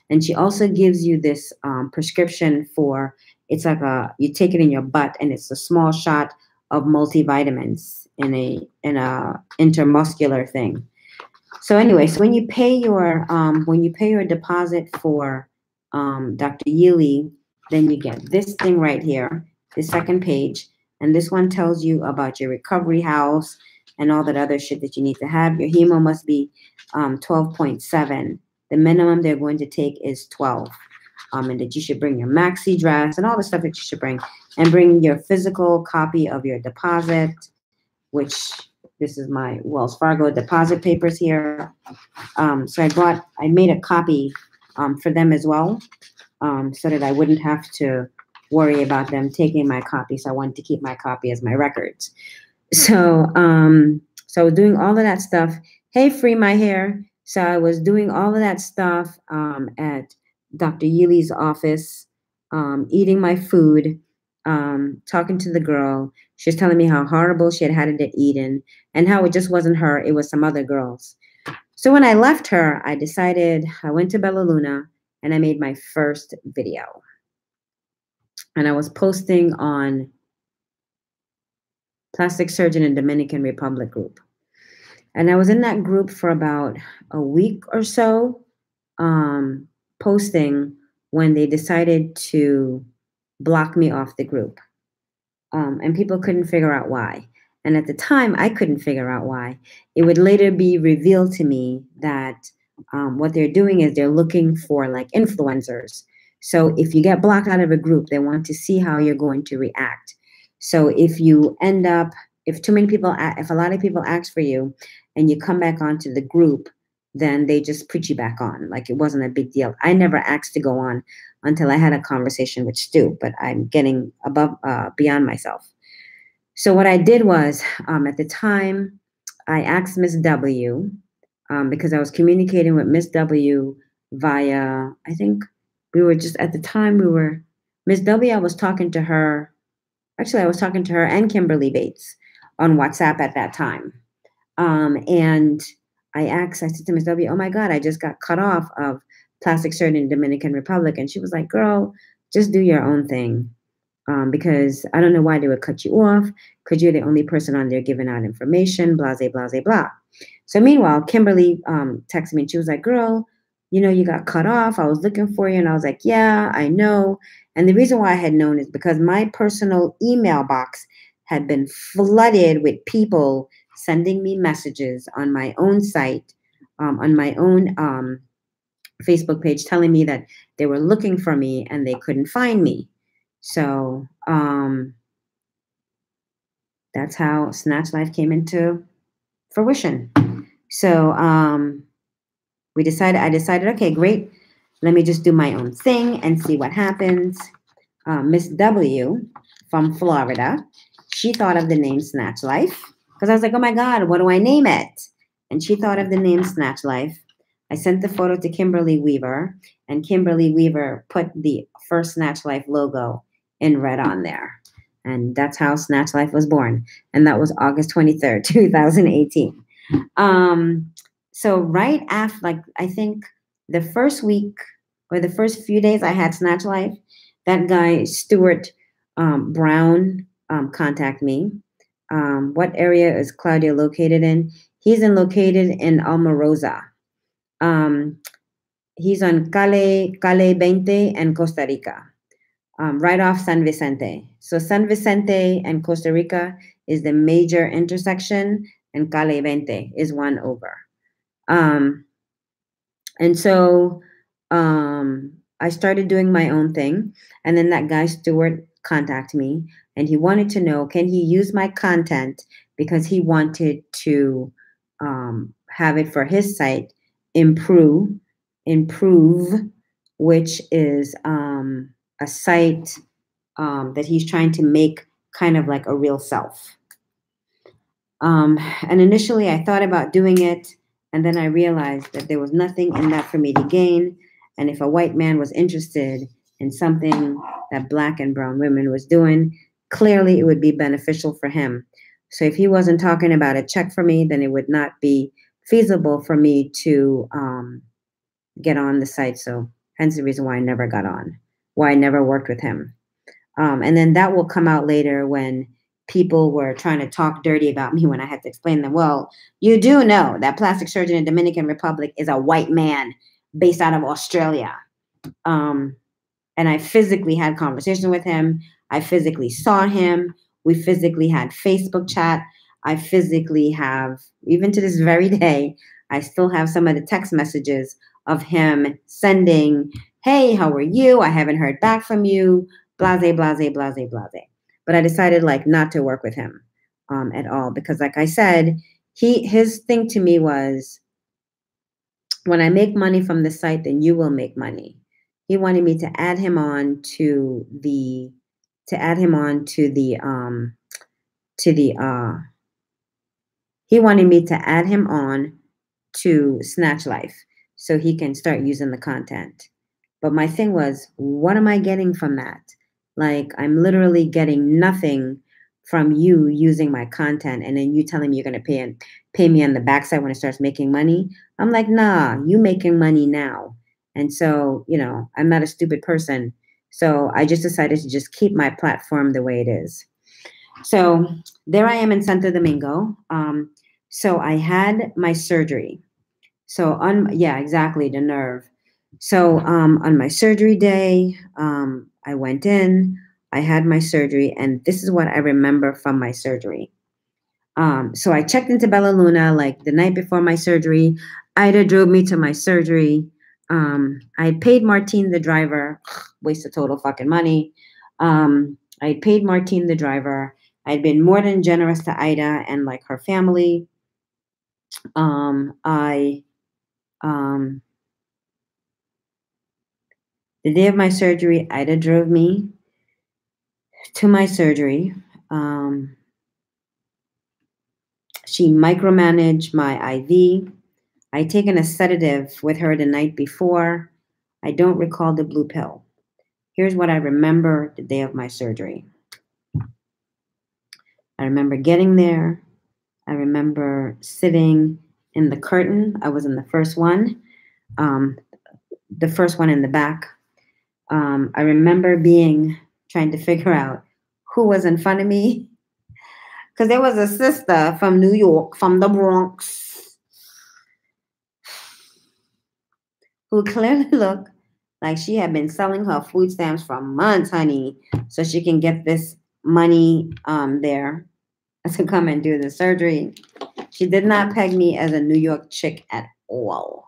And she also gives you this prescription for, it's like you take it in your butt and it's a small shot of multivitamins in a intermuscular thing. So anyway, so when you pay your deposit for Dr. Yealy, then you get this thing right here, the second page, and this one tells you about your recovery house and all that other shit that you need to have. Your hemo must be 12.7. The minimum they're going to take is 12. And that you should bring your maxi dress and all the stuff that you should bring, and bring your physical copy of your deposit, which this is my Wells Fargo deposit papers here. So I made a copy for them as well, so that I wouldn't have to worry about them taking my copy. So I wanted to keep my copy as my records. So I was doing all of that stuff. Hey, free my hair. So I was doing all of that stuff at Dr. Yealy's office, eating my food, talking to the girl. She was telling me how horrible she had had it at Eden and how it just wasn't her, it was some other girls. So when I left her, I went to Bella Luna and I made my first video. And I was posting on Plastic Surgeon in Dominican Republic group. And I was in that group for about a week or so, posting when they decided to block me off the group. And people couldn't figure out why. And at the time, I couldn't figure out why. It would later be revealed to me that what they're doing is they're looking for like influencers. So if you get blocked out of a group, they want to see how you're going to react. So if a lot of people ask for you and you come back onto the group, then they just put you back on. Like it wasn't a big deal. I never asked to go on until I had a conversation with Stu, but I'm getting beyond myself. So what I did was, at the time, I asked Miss W, because I was communicating with Miss W via, I think Miss W, I was talking to her and Kimberly Bates on WhatsApp at that time. And I said to Miss W, oh my God, I just got cut off of Plastic Surgeon in Dominican Republic. And she was like, girl, just do your own thing. Because I don't know why they would cut you off, because you're the only person on there giving out information, blah, blah, blah, blah. So meanwhile, Kimberly texted me and she was like, girl, you got cut off. I was looking for you. And I was like, yeah, I know. And the reason why I had known is because my personal email box had been flooded with people sending me messages on my own site, on my own Facebook page telling me that they were looking for me and they couldn't find me. So that's how Snatch Life came into fruition. So I decided, okay, great. Let me just do my own thing and see what happens. Miss W from Florida, she thought of the name Snatch Life because I was like, oh my God, what do I name it? And she thought of the name Snatch Life. I sent the photo to Kimberly Weaver, and Kimberly Weaver put the first Snatch Life logo in red on there. And that's how Snatch Life was born. And that was August 23rd, 2018. So right after, like, I think the first week or the first few days I had Snatch Life, that guy, Stuart Brown, contacted me. What area is Claudia located in? He's located in Almarosa. He's on Calle 20 and Costa Rica, right off San Vicente. So San Vicente and Costa Rica is the major intersection, and Calle 20 is one over. And so I started doing my own thing. And then that guy, Stuart, contacted me, and he wanted to know, can he use my content because he wanted to have it for his site, Improve, which is a site that he's trying to make kind of like a real self. And initially I thought about doing it, and then I realized that there was nothing in that for me to gain. And if a white man was interested in something that Black and brown women was doing, clearly it would be beneficial for him. So if he wasn't talking about a check for me, then it would not be feasible for me to get on the site. So hence the reason why I never got on, why I never worked with him. And then that will come out later when people were trying to talk dirty about me when I had to explain them. Well, you do know that plastic surgeon in Dominican Republic is a white man based out of Australia. And I physically had conversations with him. I physically saw him. We physically had Facebook chat. I physically have, even to this very day, I still have some of the text messages of him sending, hey, how are you? I haven't heard back from you. Blase, blase, blase, blase. But I decided like not to work with him at all because, like I said, his thing to me was, when I make money from the site, then you will make money. He wanted me to add him on to the he wanted me to add him on to Snatch Life so he can start using the content. But my thing was, what am I getting from that? Like, I'm literally getting nothing from you using my content, and then you telling me you're going to pay me on the backside when it starts making money. I'm like, nah, you making money now. And so, I'm not a stupid person. So I just decided to just keep my platform the way it is. So there I am in Santo Domingo. So I had my surgery. So exactly, the nerve. So on my surgery day, I went in, I had my surgery, and this is what I remember from my surgery. So I checked into Bella Luna like the night before my surgery. Ida drove me to my surgery. I paid Martine the driver, wasted total fucking money. I paid Martine the driver. I'd been more than generous to Ida and like her family. The day of my surgery, Ida drove me to my surgery. She micromanaged my IV. I'd taken a sedative with her the night before. I don't recall the blue pill. Here's what I remember the day of my surgery. I remember getting there. I remember sitting in the curtain. I was in the first one in the back. I remember trying to figure out who was in front of me. Because there was a sister from New York, from the Bronx, who clearly looked like she had been selling her food stamps for months, honey, so she can get this money there to come and do the surgery. She did not peg me as a New York chick at all.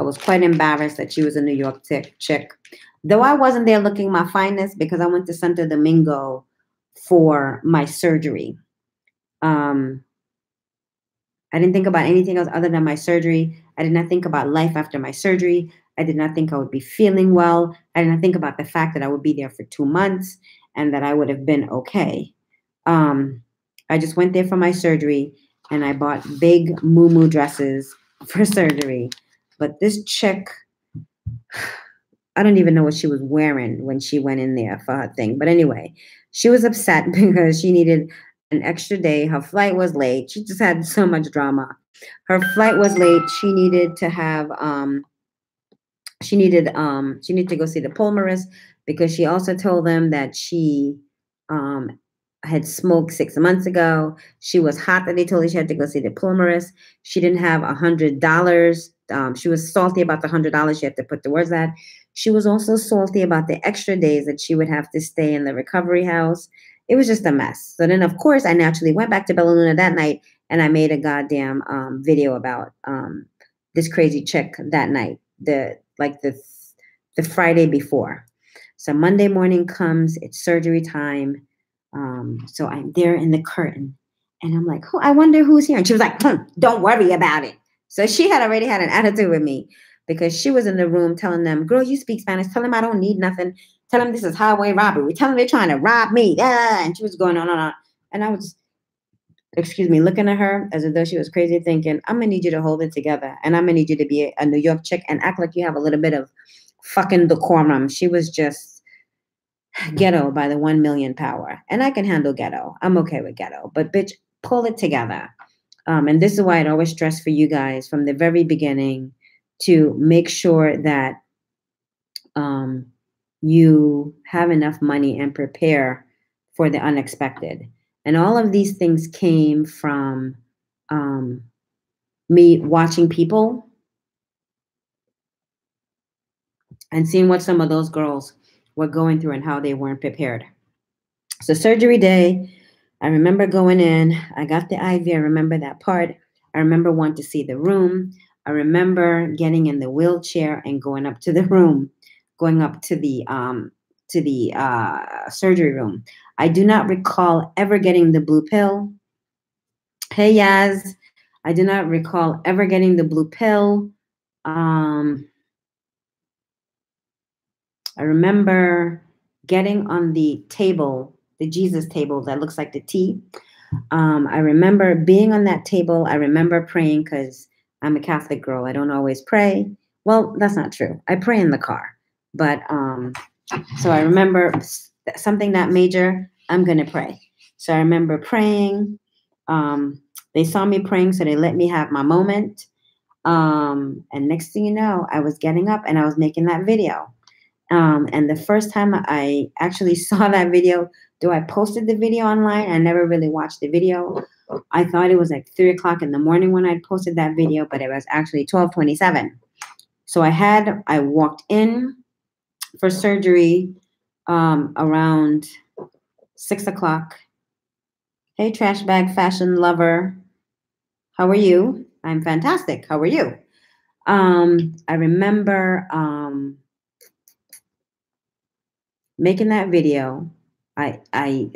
I was quite embarrassed that she was a New York chick. Though I wasn't there looking my finest because I went to Santo Domingo for my surgery. I didn't think about anything else other than my surgery. I did not think about life after my surgery. I did not think I would be feeling well. I did not think about the fact that I would be there for 2 months and that I would have been okay. I just went there for my surgery and I bought big moo dresses for surgery. But this chick, I don't even know what she was wearing when she went in there for her thing. But anyway, she was upset because she needed an extra day. Her flight was late. She just had so much drama. Her flight was late. She needed to have she needed to go see the pulmonist because she also told them that she had smoked 6 months ago. She was hot that they told her she had to go see the pulmonist. She didn't have $100. She was salty about the $100 she had to put towards that. She was also salty about the extra days that she would have to stay in the recovery house. It was just a mess. So then, of course, I naturally went back to Bella Luna that night and I made a goddamn video about this crazy chick that night, the Friday before. So Monday morning comes, it's surgery time. So I'm there in the curtain and I'm like, oh, I wonder who's here. And she was like, don't worry about it. So she had already had an attitude with me because she was in the room telling them, girl, you speak Spanish. Tell them I don't need nothing. Tell them this is highway robbery. Tell them they're trying to rob me. And she was going on and on. And I was, looking at her as though she was crazy, thinking, I'm going to need you to hold it together. And I'm going to need you to be a New York chick and act like you have a little bit of fucking decorum. She was just ghetto by the 1 million power. And I can handle ghetto. I'm okay with ghetto. But bitch, pull it together. And this is why I'd always stress for you guys from the very beginning to make sure that you have enough money and prepare for the unexpected. And all of these things came from me watching people and seeing what some of those girls were going through and how they weren't prepared. So surgery day, I remember going in. I got the IV. I remember that part. I remember wanting to see the room. I remember getting in the wheelchair and going up to the room, going up to the surgery room. I do not recall ever getting the blue pill. Hey, Yaz. I do not recall ever getting the blue pill. I remember getting on the table, the Jesus table that looks like the T. I remember being on that table. I remember praying because I'm a Catholic girl. I don't always pray. Well, that's not true. I pray in the car. But so I remember something that major, I'm going to pray. So I remember praying. They saw me praying, so they let me have my moment. And next thing you know, I was getting up and I was making that video. And the first time I actually saw that video, though I posted the video online, I never really watched the video. I thought it was like 3 o'clock in the morning when I posted that video, but it was actually 12:27. So I walked in for surgery around 6 o'clock. Hey, trash bag fashion lover. How are you? I'm fantastic. How are you? I remember making that video. I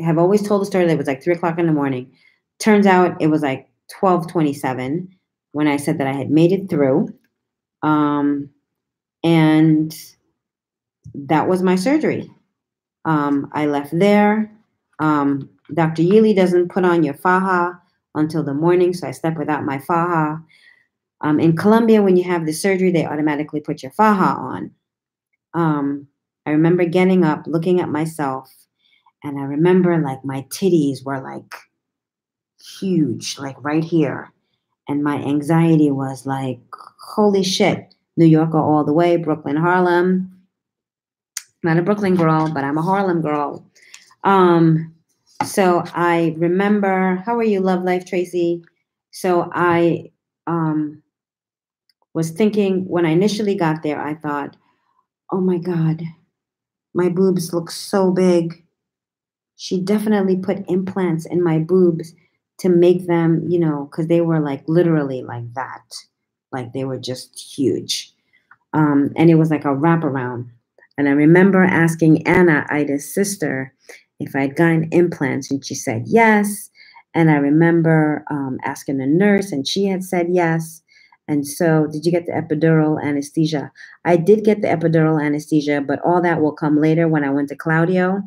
have always told the story that it was like 3 o'clock in the morning. Turns out it was like 12:27 when I said that I had made it through. And that was my surgery. I left there. Dr. Yealy doesn't put on your faja until the morning, so I slept without my faja. In Colombia, when you have the surgery, they automatically put your faja on. I remember getting up, looking at myself, and I remember like my titties were like huge, like right here. And my anxiety was like, holy shit, New Yorker all the way, Brooklyn, Harlem. Not a Brooklyn girl, but I'm a Harlem girl. So I remember, how are you, Love Life, Tracy? So I was thinking when I initially got there, I thought, oh my God, my boobs look so big. She definitely put implants in my boobs to make them, because they were like literally like that. Like they were just huge. And it was like a wraparound. And I remember asking Anna, Ida's sister, if I'd gotten implants, and she said yes. And I remember asking the nurse, and she had said yes. And so, did you get the epidural anesthesia? I did get the epidural anesthesia, but all that will come later when I went to Claudio.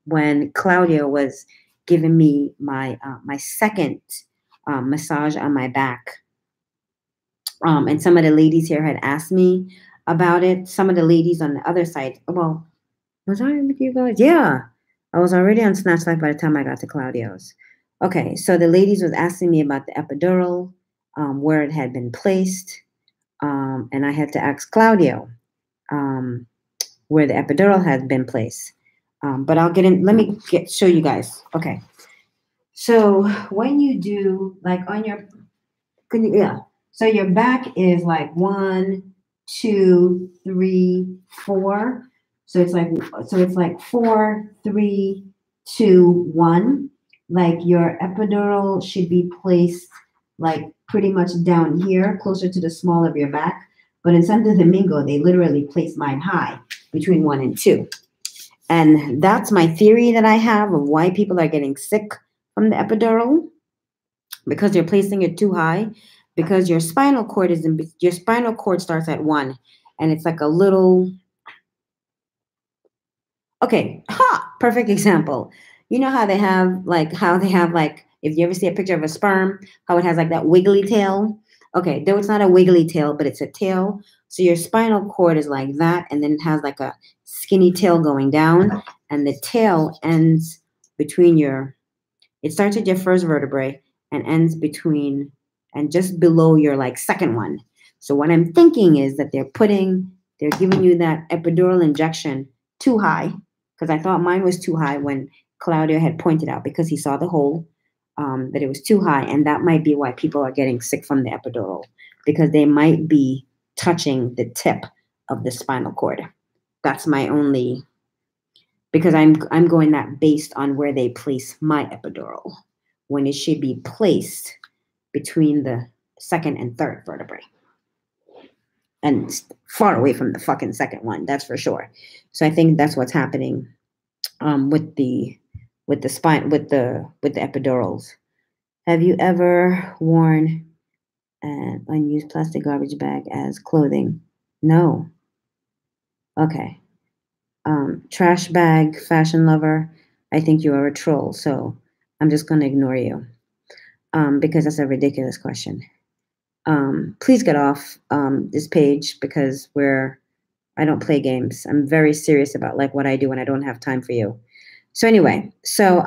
When Claudio was giving me my second massage on my back. And some of the ladies here had asked me about it. Some of the ladies on the other side, well, was I with you guys? Yeah. I was already on Snatch Life by the time I got to Claudio's. Okay, so the ladies was asking me about the epidural, where it had been placed. And I had to ask Claudio where the epidural had been placed. But I'll get in, let me show you guys. Okay. So when you do like on your, yeah. So your back is like 1, 2, 3, 4. So it's like 4, 3, 2, 1. Like your epidural should be placed like pretty much down here, closer to the small of your back. But in Santo Domingo, they literally place mine high between 1 and 2. And that's my theory that I have of why people are getting sick from the epidural, because they're placing it too high, because your spinal cord starts at 1, and it's like a little, okay, perfect example. You know how they have like if you ever see a picture of a sperm, how it has like that wiggly tail? Okay, though it's not a wiggly tail, but it's a tail. So your spinal cord is like that, and then it has like a skinny tail going down, and the tail ends between it starts at your first vertebrae and ends between and just below your like second one. So what I'm thinking is that they're giving you that epidural injection too high, because I thought mine was too high when Claudio had pointed out, because he saw the hole, that it was too high. And that might be why people are getting sick from the epidural, because they might be touching the tip of the spinal cord. That's my only, because I'm going that based on where they place my epidural, when it should be placed between the second and third vertebrae, and far away from the fucking second one. That's for sure. So I think that's what's happening with the epidurals. Have you ever worn an unused plastic garbage bag as clothing? No. Okay. Trash bag, fashion lover. I think you are a troll, so I'm just going to ignore you, because that's a ridiculous question. Please get off this page, because I don't play games. I'm very serious about like what I do, and I don't have time for you. So anyway, so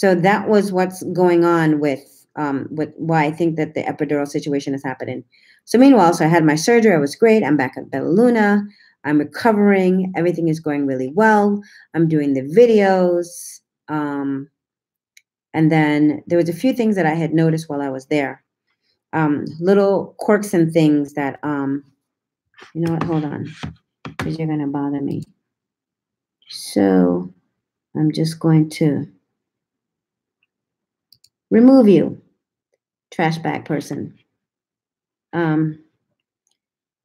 that was what's going on with why I think that the epidural situation is happening. So meanwhile, I had my surgery. I was great. I'm back at Bella Luna. I'm recovering. Everything is going really well. I'm doing the videos. And then there was a few things that I had noticed while I was there. Little quirks and things that, you know what, hold on, because you're going to bother me. So I'm just going to remove you, trash bag person.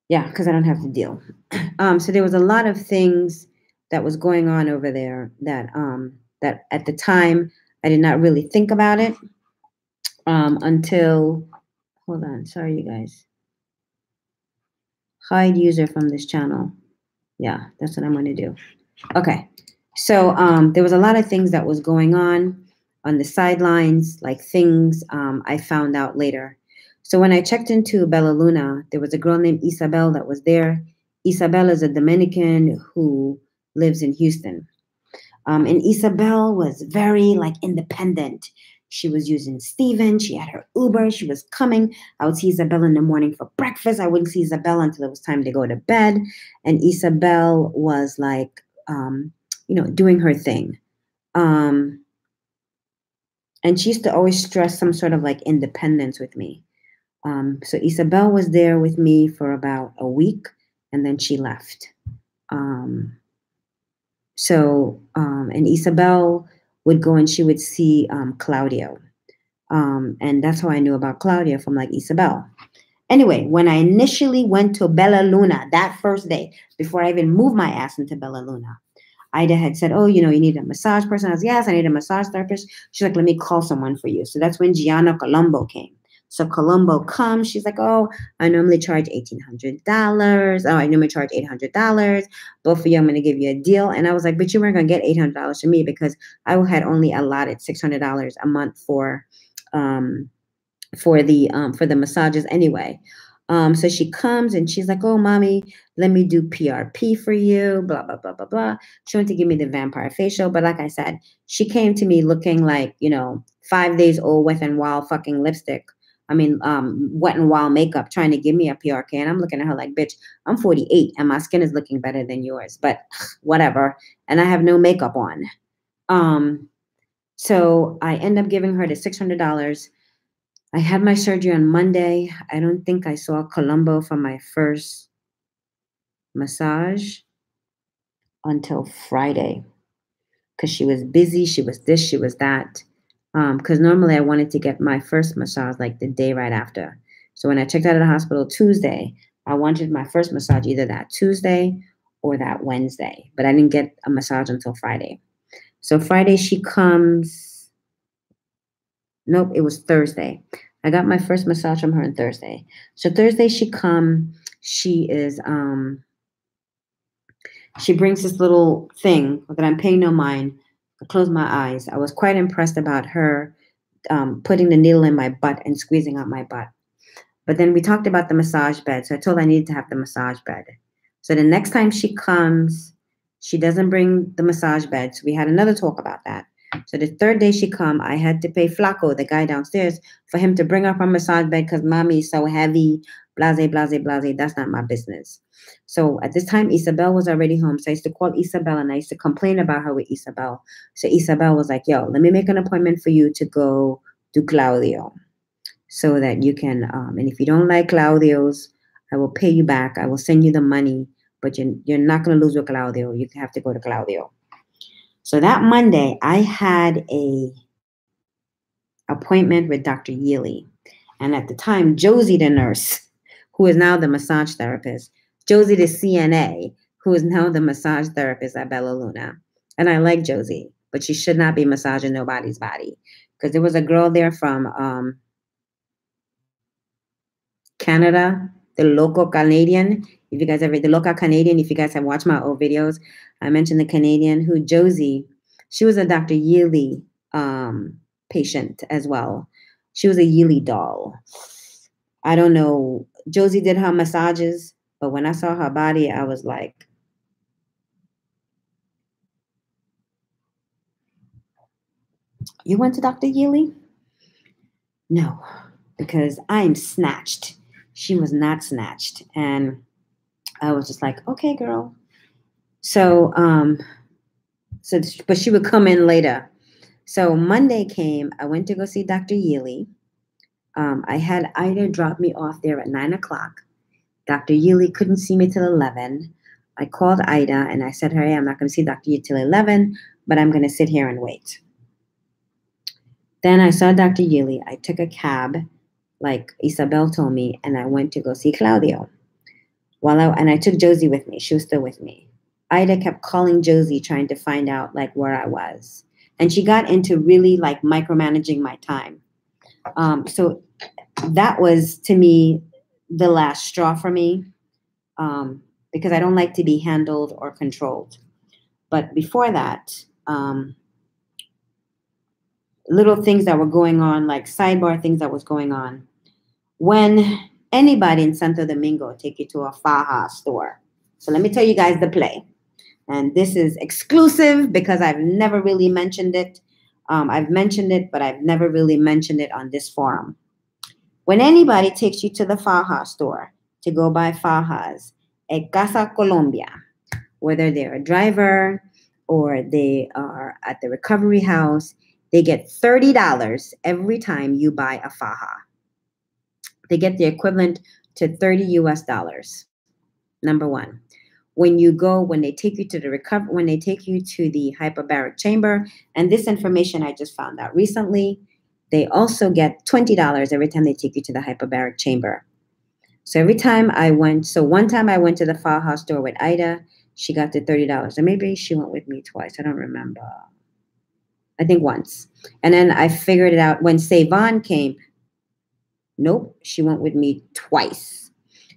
Yeah, because I don't have to deal. So there was a lot of things that was going on over there that at the time I did not really think about it until, hold on, sorry you guys. Hide user from this channel. Yeah, that's what I'm going to do. Okay. So there was a lot of things that was going on the sidelines, like things I found out later. So when I checked into Bella Luna, there was a girl named Isabel that was there. Isabel is a Dominican who lives in Houston. And Isabel was very like independent. She was using Steven. She had her Uber. She was coming. I would see Isabel in the morning for breakfast. I wouldn't see Isabel until it was time to go to bed. And Isabel was like, doing her thing. And she used to always stress some sort of like independence with me. So Isabel was there with me for about a week, and then she left. And Isabel would go and she would see Claudio. And that's how I knew about Claudio, from like Isabel. Anyway, when I initially went to Bella Luna that first day, before I even moved my ass into Bella Luna, Ida had said, oh, you need a massage person. I was, yes, I need a massage therapist. She's like, let me call someone for you. So that's when Gianna Colombo came. So Colombo comes. She's like, oh, I normally charge $1,800. Oh, I normally charge $800. Both of you, I'm going to give you a deal. And I was like, but you weren't going to get $800 from me because I had only allotted $600 a month for the massages anyway. So she comes and she's like, oh, mommy, let me do PRP for you, blah, blah, blah, blah, blah. She wanted to give me the vampire facial. But like I said, she came to me looking like, 5 days old, wet and wild fucking lipstick. Wet and wild makeup, trying to give me a PRK. And I'm looking at her like, bitch, I'm 48 and my skin is looking better than yours, but whatever. And I have no makeup on. So I end up giving her the $600. I had my surgery on Monday. I don't think I saw Colombo for my first massage until Friday because she was busy. She was this, she was that. Because normally I wanted to get my first massage like the day right after. So when I checked out of the hospital Tuesday, I wanted my first massage either that Tuesday or that Wednesday. But I didn't get a massage until Friday. So Friday she comes. Nope, it was Thursday. I got my first massage from her on Thursday. So Thursday she come. She brings this little thing that I'm paying no mind. I close my eyes. I was quite impressed about her putting the needle in my butt and squeezing out my butt. But then we talked about the massage bed. So I told her I needed to have the massage bed. So the next time she comes, she doesn't bring the massage bed. So we had another talk about that. So the third day she come, I had to pay Flaco, the guy downstairs, for him to bring up her massage bed because mommy is so heavy, blase, blase, blase. That's not my business. So at this time, Isabel was already home. So I used to call Isabel and I used to complain about her with Isabel. So Isabel was like, yo, let me make an appointment for you to go do Claudio so that you can, and if you don't like Claudio's, I will pay you back. I will send you the money, but you're not going to lose with Claudio. You have to go to Claudio. So that Monday, I had a appointment with Dr. Yealy. And at the time, Josie, the nurse, who is now the massage therapist, Josie, the CNA, who is now the massage therapist at Bella Luna. And I like Josie, but she should not be massaging nobody's body. Because there was a girl there from Canada, the local Canadian. If you guys ever, the local Canadian, if you guys have watched my old videos, I mentioned the Canadian who Josie, she was a Dr. Yealy patient as well. She was a Yealy doll. I don't know. Josie did her massages, but when I saw her body, I was like, you went to Dr. Yealy? No, because I'm snatched. She was not snatched. And I was just like, okay, girl. So, but she would come in later. So Monday came, I went to go see Dr. Yealy. I had Ida drop me off there at 9 o'clock. Dr. Yealy couldn't see me till 11. I called Ida and I said, hey, I'm not going to see Dr. Yealy till 11, but I'm going to sit here and wait. Then I saw Dr. Yealy. I took a cab, like Isabel told me, and I went to go see Claudio. And I took Josie with me. She was still with me. Ida kept calling Josie, trying to find out like where I was. And she got into really like micromanaging my time. So that was, to me, the last straw for me, because I don't like to be handled or controlled. But before that, little things that were going on, like sidebar things that was going on. When anybody in Santo Domingo take you to a faja store. So let me tell you guys the play. And this is exclusive because I've never really mentioned it. I've mentioned it, but I've never really mentioned it on this forum. When anybody takes you to the faja store to go buy fajas at Casa Colombia, whether they're a driver or they are at the recovery house, they get $30 every time you buy a faja. They get the equivalent to $30 US. Number one. When they take you to the hyperbaric chamber, and this information I just found out recently, they also get $20 every time they take you to the hyperbaric chamber. So every time I went, so one time I went to the Faja store with Ida, she got the $30. And maybe she went with me twice. I don't remember. I think once. And then I figured it out when Savon came. Nope, she went with me twice.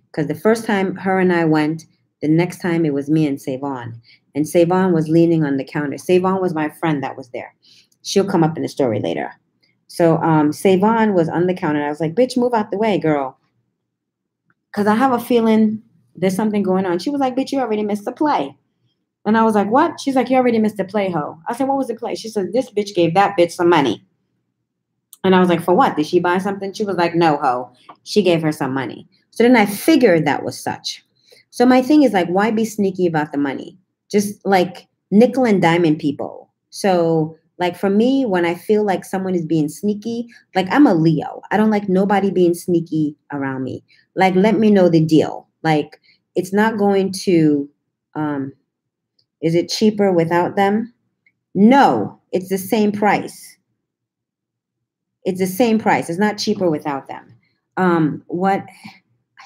Because the first time her and I went, the next time it was me and Savon. And Savon was leaning on the counter. Savon was my friend that was there. She'll come up in the story later. So Savon was on the counter. And I was like, bitch, move out the way, girl. Because I have a feeling there's something going on. She was like, bitch, you already missed the play. And I was like, what? She's like, you already missed the play, ho. I said, what was the play? She said, this bitch gave that bitch some money. And I was like, for what? Did she buy something? She was like, no, ho. She gave her some money. So then I figured that was such. So my thing is like, why be sneaky about the money? Just like nickel and diamond people. So like for me, when I feel like someone is being sneaky, like I'm a Leo. I don't like nobody being sneaky around me. Like, let me know the deal. Like, it's not going to, is it cheaper without them? No, it's the same price. It's the same price. It's not cheaper without them. What?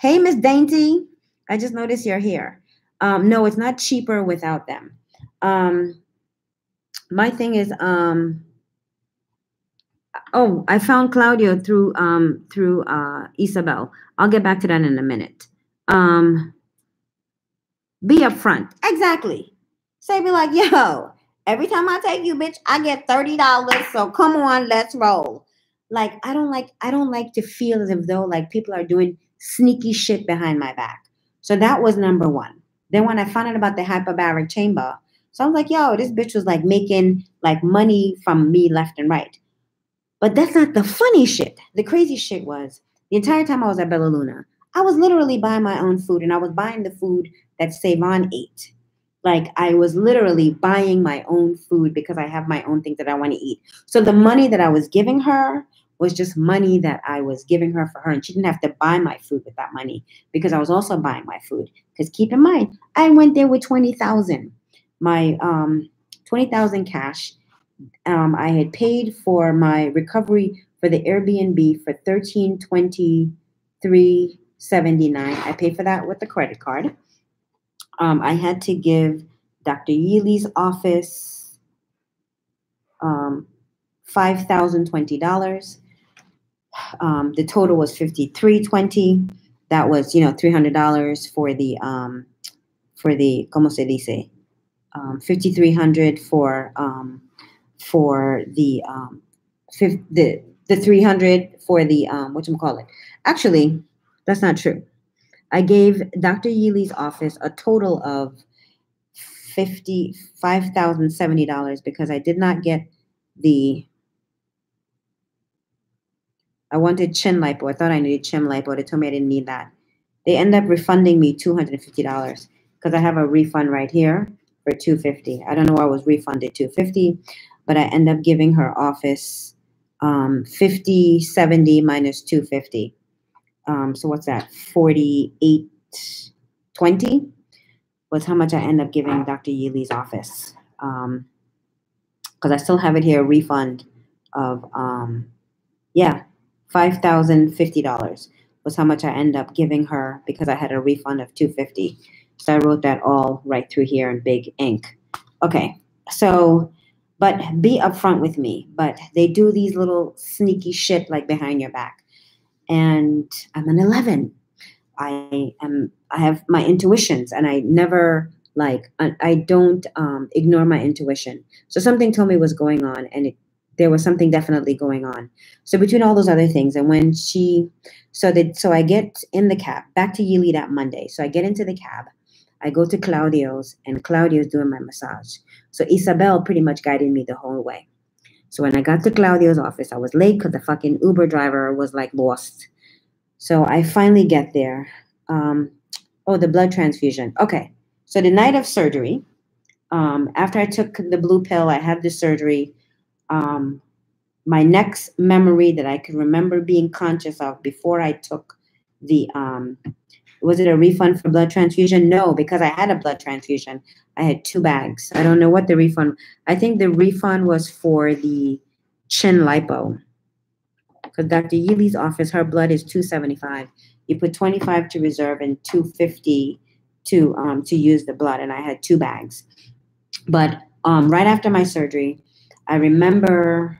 Hey, Miss Dainty, I just noticed you're here. No, it's not cheaper without them. My thing is, oh, I found Claudio through Isabel. I'll get back to that in a minute. Be upfront. Exactly. Say, be like, yo, every time I take you, bitch, I get $30. So come on, let's roll. Like, I don't like to feel as if though like people are doing sneaky shit behind my back. So that was number one. Then when I found out about the hyperbaric chamber, so I was like, yo, this bitch was like making like money from me left and right. But that's not the funny shit. The crazy shit was the entire time I was at Bella Luna, I was literally buying my own food, and I was buying the food that Savon ate. Like, I was literally buying my own food because I have my own things that I want to eat. So the money that I was giving her was just money that I was giving her for her. And she didn't have to buy my food with that money because I was also buying my food. Because keep in mind, I went there with $20,000. My 20,000 cash. I had paid for my recovery for the Airbnb for $1323.79. I paid for that with the credit card. I had to give Dr. Yealy's office $5,020. The total was $53.20. That was, $300 for the ¿cómo se dice? $5,300 for the 300 for the whatchamacallit. Actually, that's not true. I gave Dr. Yealy's office a total of $55,070 because I did not get I wanted chin lipo. I thought I needed chin lipo. They told me I didn't need that. They ended up refunding me $250 because I have a refund right here for $250. I don't know why I was refunded $250, but I end up giving her office $50.70 minus $250. So what's that? $48.20 was how much I end up giving Dr. Yealy's office. Because I still have it here, a refund of $5,050 was how much I end up giving her because I had a refund of $250. So I wrote that all right through here in big ink. Okay, so, but be upfront with me. But they do these little sneaky shit like behind your back. And I'm an 11. I have my intuitions, and I never I don't ignore my intuition. So something told me was going on, and there was something definitely going on. So between all those other things, and when so I get in the cab back to Yealy that Monday. So I get into the cab, I go to Claudio's, and Claudio's doing my massage. So Isabel pretty much guided me the whole way. So when I got to Claudio's office, I was late because the fucking Uber driver was like lost. So I finally get there. The blood transfusion. Okay. So the night of surgery, after I took the blue pill, I had the surgery. My next memory that I could remember being conscious of before I took the, was it a refund for blood transfusion? No, because I had a blood transfusion. I had 2 bags. I don't know what the refund. I think the refund was for the chin lipo. Because Dr. Yealy's office, her blood is 275. You put 25 to reserve and 250 to use the blood, and I had 2 bags. But right after my surgery, I remember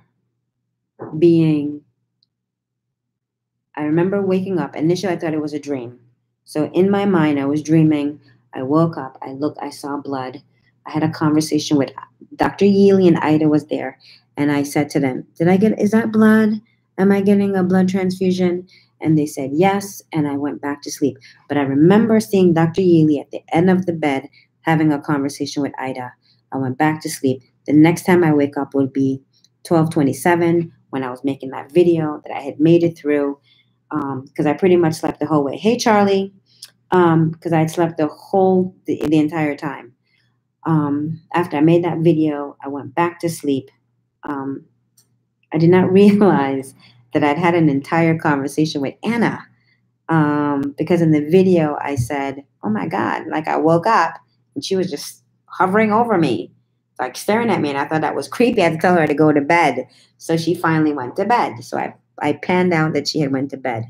waking up. Initially, I thought it was a dream. So in my mind, I was dreaming. I woke up. I saw blood. I had a conversation with Dr. Yealy, and Ida was there. And I said to them, is that blood? Am I getting a blood transfusion? And they said yes. And I went back to sleep. But I remember seeing Dr. Yealy at the end of the bed having a conversation with Ida. I went back to sleep. The next time I wake up would be 12:27 when I was making that video that I had made it through. Because I pretty much slept the whole way. Hey, Charlie. Because I had slept the entire time. After I made that video, I went back to sleep. I did not realize that I'd had an entire conversation with Anna. Because in the video, I said, oh my God, like I woke up and she was just hovering over me, like staring at me. And I thought that was creepy. I had to tell her to go to bed. So she finally went to bed. So I panned out that she had went to bed.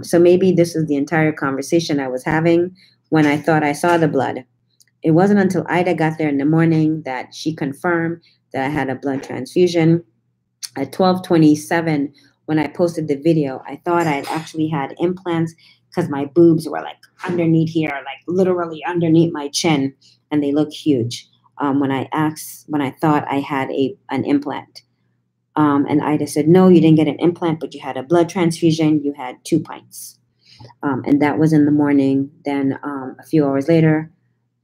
So maybe this is the entire conversation I was having when I thought I saw the blood. It wasn't until Ida got there in the morning that she confirmed that I had a blood transfusion. At 12:27, when I posted the video, I thought I had actually had implants because my boobs were like underneath here, like literally underneath my chin, and they look huge. When I thought I had an implant. And Ida said, no, you didn't get an implant, but you had a blood transfusion. You had 2 pints. And that was in the morning. Then a few hours later,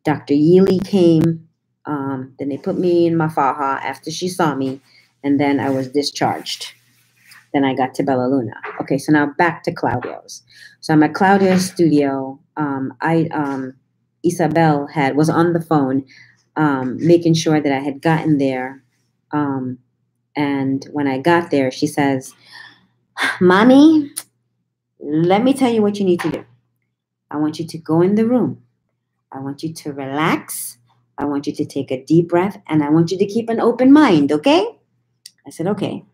Dr. Yealy came. Then they put me in my faja after she saw me. And then I was discharged. Then I got to Bella Luna. Okay, so now back to Claudio's. So I'm at Claudio's studio. Isabel was on the phone making sure that I had gotten there. And when I got there, she says, Mommy, let me tell you what you need to do. I want you to go in the room. I want you to relax. I want you to take a deep breath, and I want you to keep an open mind, okay? I said, okay.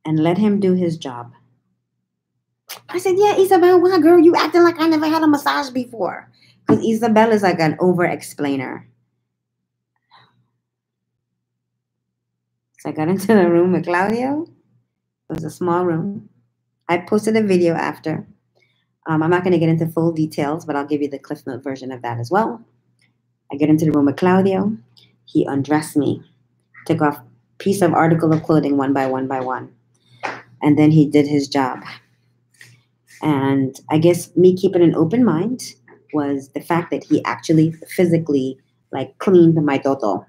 And let him do his job. I said, yeah, Isabel, why, girl, you acting like I never had a massage before. Because Isabel is like an over-explainer. So I got into the room with Claudio. It was a small room. I posted a video after. I'm not going to get into full details, but I'll give you the Cliff Note version of that as well. I get into the room with Claudio. He undressed me, took off a piece of article of clothing one by one. And then he did his job. And I guess me keeping an open mind was the fact that he actually physically like cleaned my toto.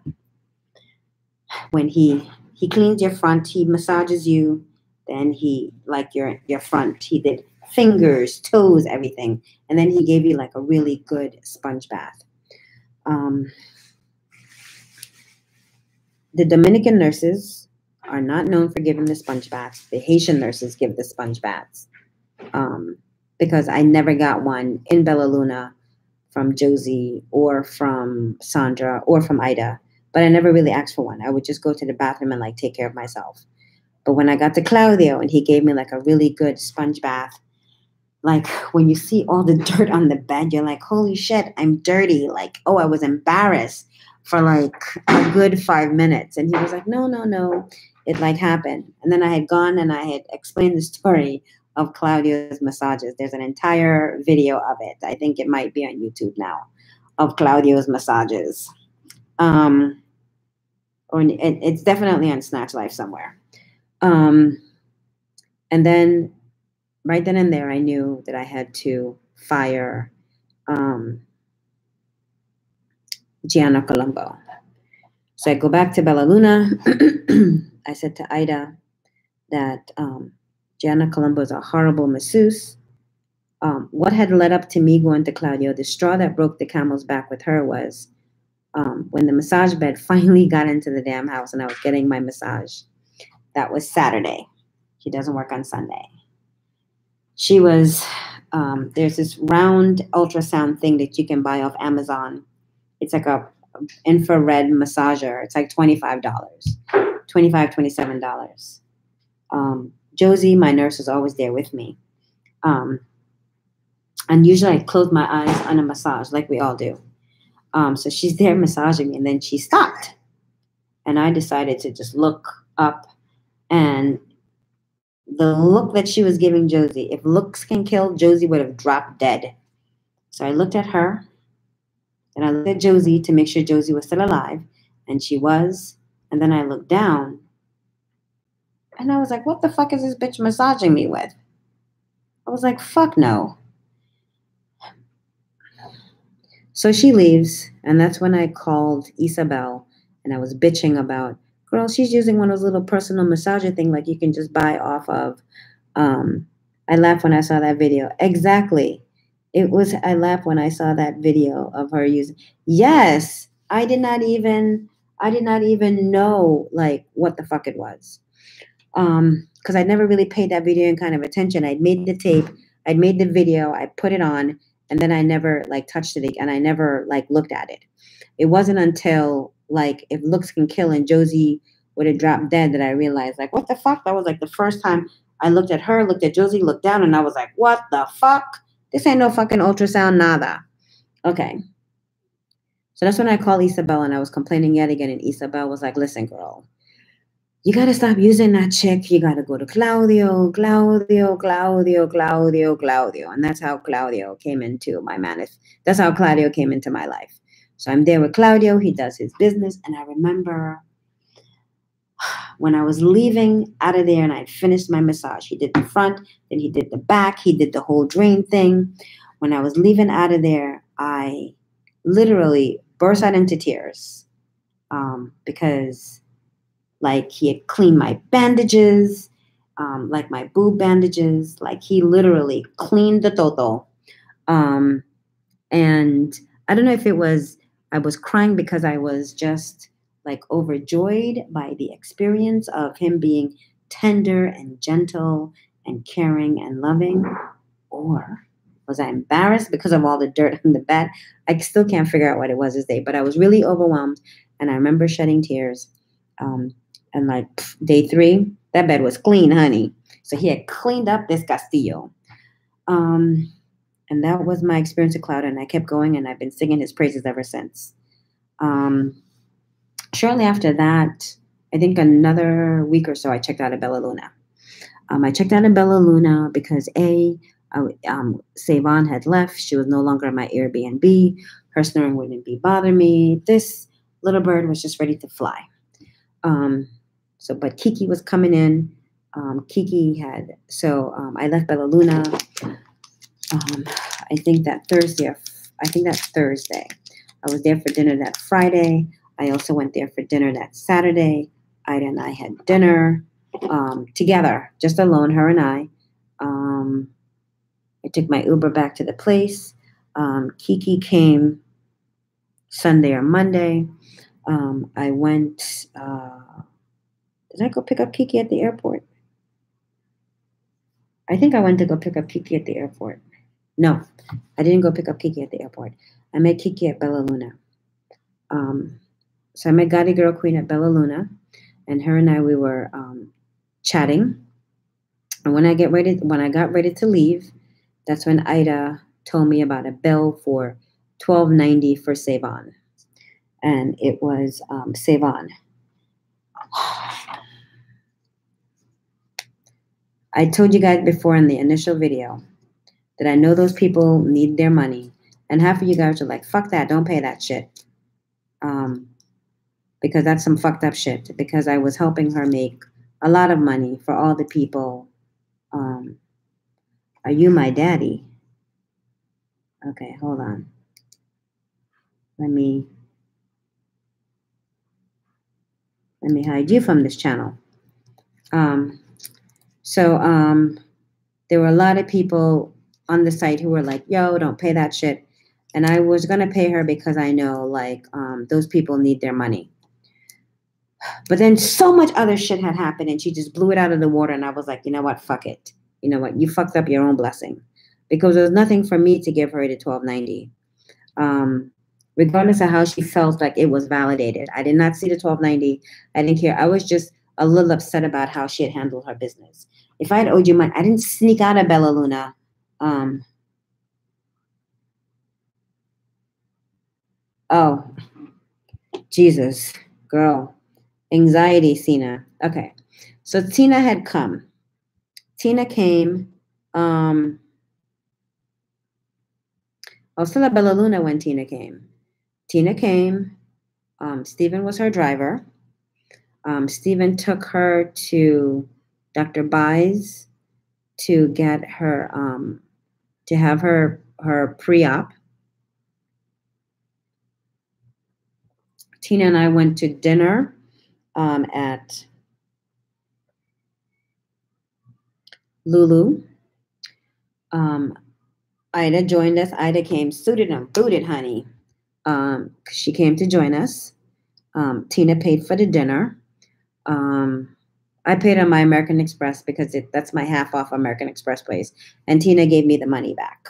When he cleans your front, he massages you, then he like your front. He did fingers, toes, everything. And then he gave you like a really good sponge bath. The Dominican nurses are not known for giving the sponge baths. The Haitian nurses give the sponge baths. Because I never got one in Bella Luna from Josie or from Sandra or from Ida. But I never really asked for one. I would just go to the bathroom and like take care of myself. But when I got to Claudio and he gave me like a really good sponge bath, like when you see all the dirt on the bed, you're like, holy shit, I'm dirty. Like, oh, I was embarrassed for like a good 5 minutes. And he was like, no, it like happened. And then I had gone and I had explained the story of Claudio's massages. There's an entire video of it. I think it might be on YouTube now of Claudio's massages. Or it's definitely on Snatch Life somewhere. And then right then and there, I knew that I had to fire Gianna Colombo. So I go back to Bella Luna. I said to Ida that Gianna Colombo is a horrible masseuse. What had led up to me going to Claudio, the straw that broke the camel's back with her was when the massage bed finally got into the damn house and I was getting my massage. That was Saturday. He doesn't work on Sunday. She was, there's this round ultrasound thing that you can buy off Amazon. It's like a infrared massager. It's like $25, $27. Josie, my nurse, is always there with me. And usually I close my eyes on a massage like we all do. So she's there massaging me, and then she stopped. And I decided to just look up, and the look that she was giving Josie, if looks can kill, Josie would have dropped dead. So I looked at her, and I looked at Josie to make sure Josie was still alive, and she was. And then I looked down, and I was like, what the fuck is this bitch massaging me with? I was like, fuck no. So she leaves, and that's when I called Isabel, and I was bitching about, girl, she's using one of those little personal massager thing like you can just buy off of. I laughed when I saw that video. Exactly. I laughed when I saw that video of her using. Yes, I did not even know like what the fuck it was. Because I never really paid that video any kind of attention. I'd made the tape, I'd made the video, I put it on, and then I never like touched it, and I never like looked at it. It wasn't until like if looks can kill and Josie would have dropped dead that I realized like what the fuck. That was like the first time I looked at her, looked at Josie, looked down, and I was like, what the fuck? This ain't no fucking ultrasound, nada. Okay. So that's when I called Isabel, and I was complaining yet again, and Isabel was like, listen, girl, you got to stop using that chick. You got to go to Claudio. And that's how Claudio came into my That's how Claudio came into my life. So I'm there with Claudio. He does his business. And I remember when I was leaving out of there and I'd finished my massage, he did the front, then he did the back. He did the whole drain thing. When I was leaving out of there, I literally burst out into tears because like he had cleaned my bandages, like my boob bandages. Like he literally cleaned the toto. And I don't know if it was, I was crying because I was just like overjoyed by the experience of him being tender and gentle and caring and loving, or was I embarrassed because of all the dirt on the bed? I still can't figure out what it was this day, but I was really overwhelmed, and I remember shedding tears. And like day 3, that bed was clean, honey. So he had cleaned up this castillo. And that was my experience with Cloud, and I kept going, and I've been singing his praises ever since. Shortly after that, I think another week or so, I checked out of Bella Luna. I checked out of Bella Luna because Savon had left. She was no longer at my Airbnb. Her snoring wouldn't be bothering me. This little bird was just ready to fly. But Kiki was coming in. I left Bella Luna. I think that Thursday. I was there for dinner that Friday. I also went there for dinner that Saturday. Ida and I had dinner together, just alone, her and I. I took my Uber back to the place. Kiki came Sunday or Monday. I went. Did I go pick up Kiki at the airport? I think I went to go pick up Kiki at the airport. No, I didn't go pick up Kiki at the airport. I met Kiki at Bella Luna. So I met Gotti Girl Queen at Bella Luna, and her and I, we were chatting. And when I got ready to leave, that's when Ida told me about a bill for $12.90 for Savon, and it was Savon. I told you guys before in the initial video that I know those people need their money, and half of you guys are like, fuck that, don't pay that shit. Because that's some fucked up shit, because I was helping her make a lot of money for all the people. Are you my daddy? Okay, hold on. Let me hide you from this channel. There were a lot of people on the site who were like, yo, don't pay that shit. And I was going to pay her because I know like those people need their money. But then so much other shit had happened, and she just blew it out of the water. And I was like, you know what? Fuck it. You know what? You fucked up your own blessing, because there was nothing for me to give her the $12.90. Regardless of how she felt, like it was validated. I did not see the $12.90. I didn't care. I was just a little upset about how she had handled her business. If I had owed you money, I didn't sneak out of Bella Luna. Oh, Jesus, girl. Anxiety, Tina. Okay. So Tina had come. Tina came. I was still at Bella Luna when Tina came. Tina came. Stephen was her driver. Stephen took her to Dr. By's to get her, to have her pre-op. Tina and I went to dinner at Lulu. Ida joined us. Ida came suited and booted, honey. She came to join us. Tina paid for the dinner. I paid on my American Express because that's my half off American Express place. And Tina gave me the money back.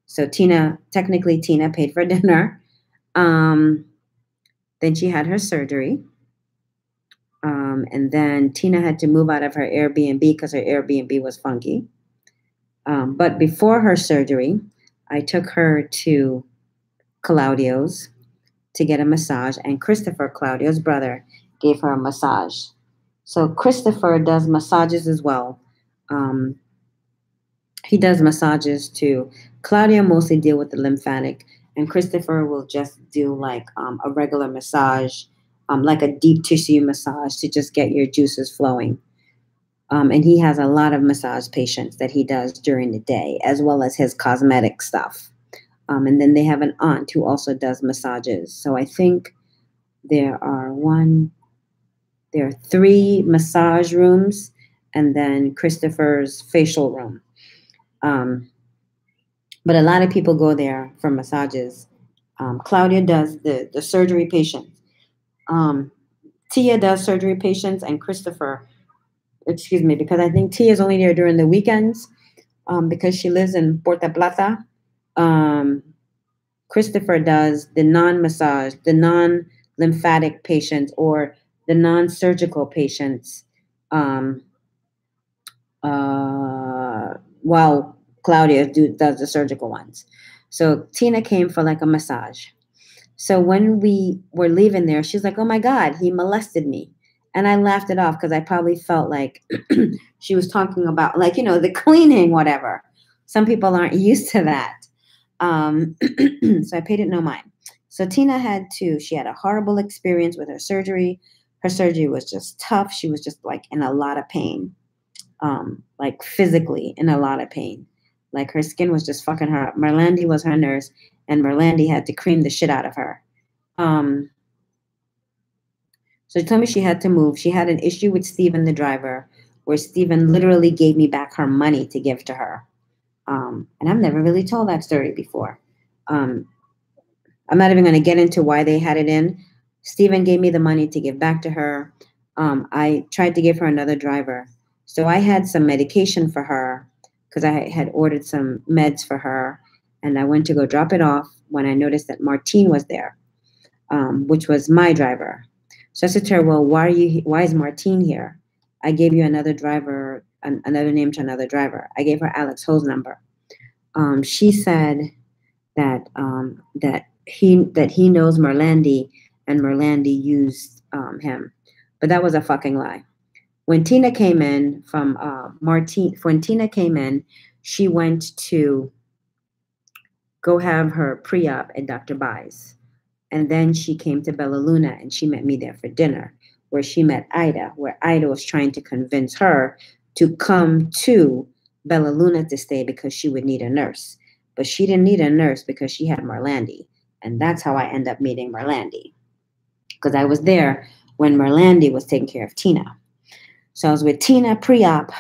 So technically Tina paid for dinner. Then she had her surgery. And then Tina had to move out of her Airbnb because her Airbnb was funky. But before her surgery, I took her to Claudio's to get a massage, and Christopher, Claudio's brother, gave her a massage. So Christopher does massages as well. He does massages too. Claudio mostly deal with the lymphatic, and Christopher will just do like a regular massage, like a deep tissue massage to just get your juices flowing. And he has a lot of massage patients that he does during the day, as well as his cosmetic stuff. And then they have an aunt who also does massages. So I think there are 3 massage rooms, and then Christopher's facial room. But a lot of people go there for massages. Claudia does the surgery patients. Tia does surgery patients, and Christopher, because I think Tia is only there during the weekends, because she lives in Puerto Plata. Christopher does the non-massage, the non-lymphatic patients, or the non-surgical patients, while Claudia does the surgical ones. So Tina came for like a massage. So when we were leaving there, she's like, "Oh my God, he molested me." And I laughed it off because I probably felt like she was talking about, like, the cleaning, whatever. Some people aren't used to that. So I paid it no mind. So Tina she had a horrible experience with her surgery. Her surgery was just tough. She was just like in a lot of pain, like physically in a lot of pain. Like her skin was just fucking her up. Merlandi was her nurse, and Merlandi had to cream the shit out of her. So she told me she had to move. She had an issue with Steven, the driver, where Steven literally gave me back her money to give to her. And I've never really told that story before. I'm not even going to get into why they had it in. Steven gave me the money to give back to her. I tried to give her another driver. So I had some medication for her because I had ordered some meds for her. And I went to go drop it off when I noticed that Martine was there, which was my driver. So I said to her, "Well, why is Martine here? I gave you another driver, another name to another driver." I gave her Alex Ho's number. She said that he knows Merlandi, and Merlandi used him, but that was a fucking lie. When Tina came in from when Tina came in, she went to go have her pre-op at Dr. By's. And then she came to Bella Luna and she met me there for dinner, where she met Ida, where Ida was trying to convince her to come to Bella Luna to stay because she would need a nurse. But she didn't need a nurse because she had Merlandi. And that's how I end up meeting Merlandi. Because I was there when Merlandi was taking care of Tina. So I was with Tina pre-op.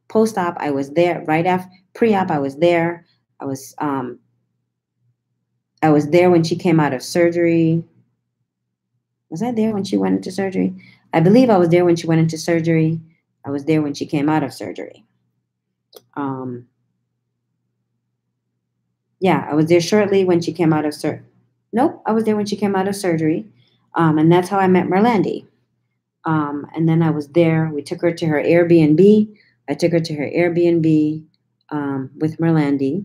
Post-op, I was there. Right after pre-op, I was there. I was there when she came out of surgery. Was I there when she went into surgery? I believe I was there when she went into surgery. I was there when she came out of surgery. Yeah, I was there shortly when she came out of surgery. Nope, I was there when she came out of surgery. And that's how I met Merlandi. And then I was there. We took her to her Airbnb. I took her to her Airbnb with Merlandi.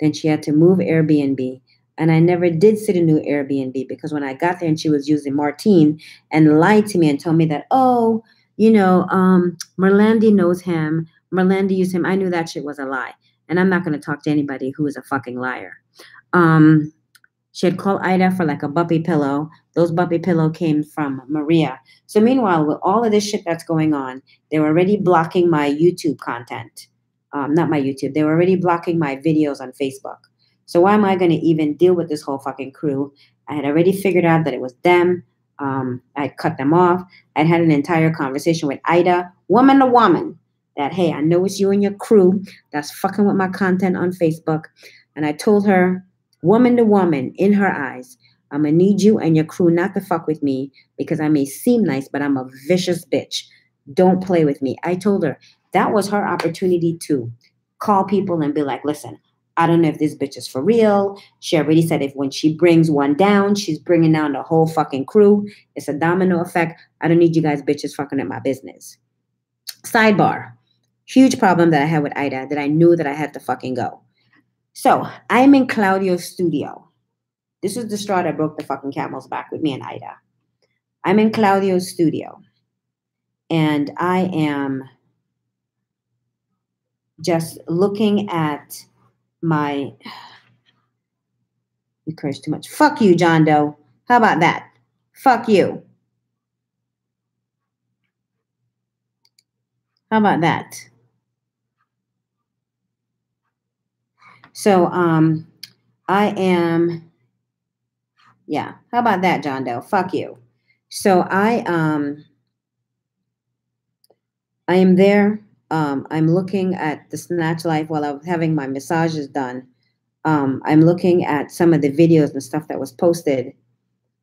Then she had to move Airbnb. And I never did sit in new Airbnb because when I got there and she was using Martine and lied to me and told me that, oh, Merlandi knows him. Merlandi used him. I knew that shit was a lie. And I'm not going to talk to anybody who is a fucking liar. She had called Ida for like a buppy pillow. Those buppy pillow came from Maria. So meanwhile, with all of this shit that's going on, they were already blocking my YouTube content. Not my YouTube. They were already blocking my videos on Facebook. So why am I going to even deal with this whole fucking crew? I had already figured out that it was them. I cut them off. I'd had an entire conversation with Ida, woman to woman, that, hey, I know it's you and your crew that's fucking with my content on Facebook. And I told her, woman to woman, in her eyes, I'm going to need you and your crew not to fuck with me because I may seem nice, but I'm a vicious bitch. Don't play with me. I told her that was her opportunity to call people and be like, listen, I don't know if this bitch is for real. She already said if when she brings one down, she's bringing down the whole fucking crew. It's a domino effect. I don't need you guys bitches fucking at my business. Sidebar. Huge problem that I had with Ida that I knew that I had to fucking go. So I'm in Claudio's studio. This is the straw that broke the fucking camel's back with me and Ida. I'm in Claudio's studio. And I am just looking at my... You curse too much. Fuck you, John Doe. How about that? Fuck you. How about that? So, I am... Yeah. How about that, John Doe? Fuck you. So I am there. I'm looking at the Snatch Life while I was having my massages done. I'm looking at some of the videos and stuff that was posted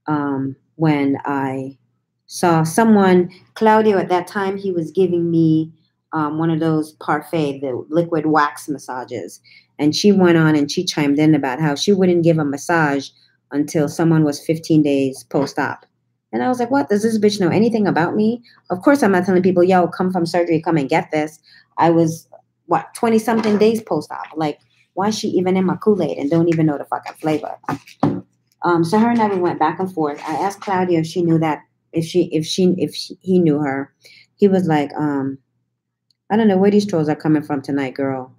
when I saw someone, Claudio, at that time, he was giving me one of those parfait, the liquid wax massages. And she went on and she chimed in about how she wouldn't give a massage until someone was 15 days post-op. And I was like, what? Does this bitch know anything about me? Of course, I'm not telling people, yo, come from surgery, come and get this. I was, 20-something days post-op. Like, why is she even in my Kool-Aid and don't even know the fucking flavor? So her and I, we went back and forth. I asked Claudia if she knew that, if he knew her. He was like, I don't know where these trolls are coming from tonight, girl.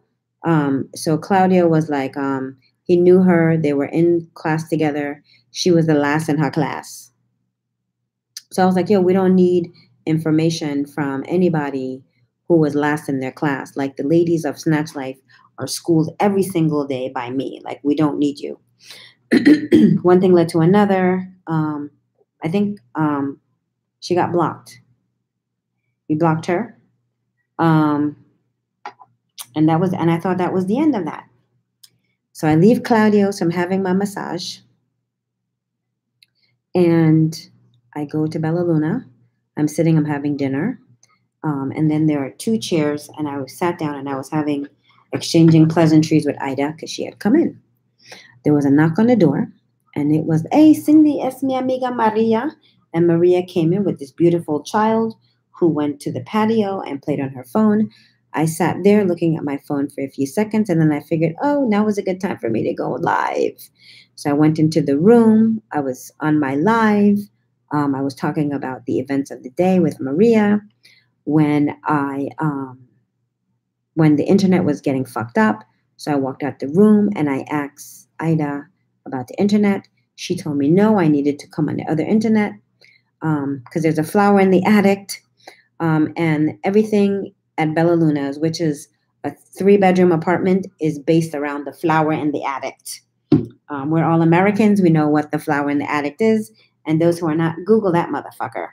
So Claudia was like, he knew her. They were in class together. She was the last in her class. So I was like, yo, we don't need information from anybody who was last in their class. Like the ladies of Snatch Life are schooled every single day by me. Like, we don't need you. One thing led to another. I think she got blocked. We blocked her. And I thought that was the end of that. So I leave Claudio, so I'm having my massage. And I go to Bella Luna. I'm sitting, I'm having dinner. And then there are 2 chairs, and I sat down and I was exchanging pleasantries with Ida because she had come in. There was a knock on the door, and it was, hey, Cindy, es mi amiga Maria. And Maria came in with this beautiful child who went to the patio and played on her phone. I sat there looking at my phone for a few seconds, and then I figured, oh, now was a good time for me to go live. So I went into the room. I was on my live. I was talking about the events of the day with Maria when the internet was getting fucked up. So I walked out the room and I asked Ida about the internet. She told me, no, I needed to come on the other internet because there's a flower in the attic. And everything at Bella Luna's, which is a 3-bedroom apartment, is based around the flower in the attic. We're all Americans. We know what the flower in the attic is. And those who are not, Google that motherfucker.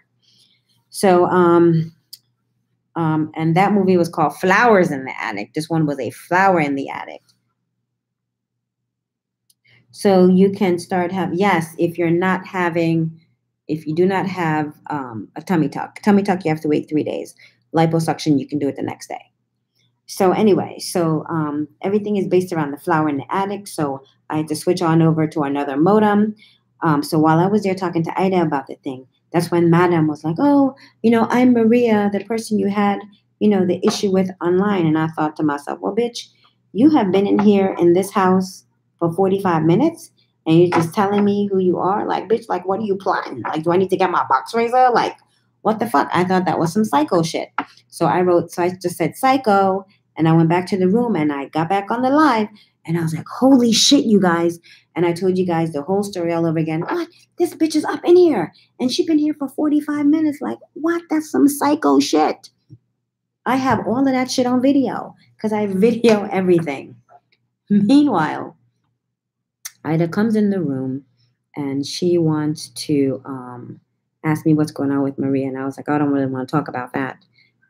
So, and that movie was called Flowers in the Attic. This one was a flower in the attic. So you can start yes, if you do not have a tummy tuck. Tummy tuck, you have to wait 3 days. Liposuction, you can do it the next day. So anyway, everything is based around the flower in the attic. So I had to switch on over to another modem. So while I was there talking to Ida about the thing, That's when Madam was like, oh, I'm Maria, the person you had, the issue with online. And I thought to myself, well, bitch, you have been in here in this house for 45 minutes and you're just telling me who you are? Like, bitch, like, what are you plotting? Like, do I need to get my box razor? Like, what the fuck? I thought that was some psycho shit. So I just said psycho, and I went back to the room and I got back on the live and I was like, holy shit, you guys. And I told you guys the whole story all over again. What? This bitch is up in here and she's been here for 45 minutes. Like, what? That's some psycho shit. I have all of that shit on video because I video everything. Meanwhile, Ida comes in the room and she wants to ask me what's going on with Maria. And I was like, I don't really want to talk about that.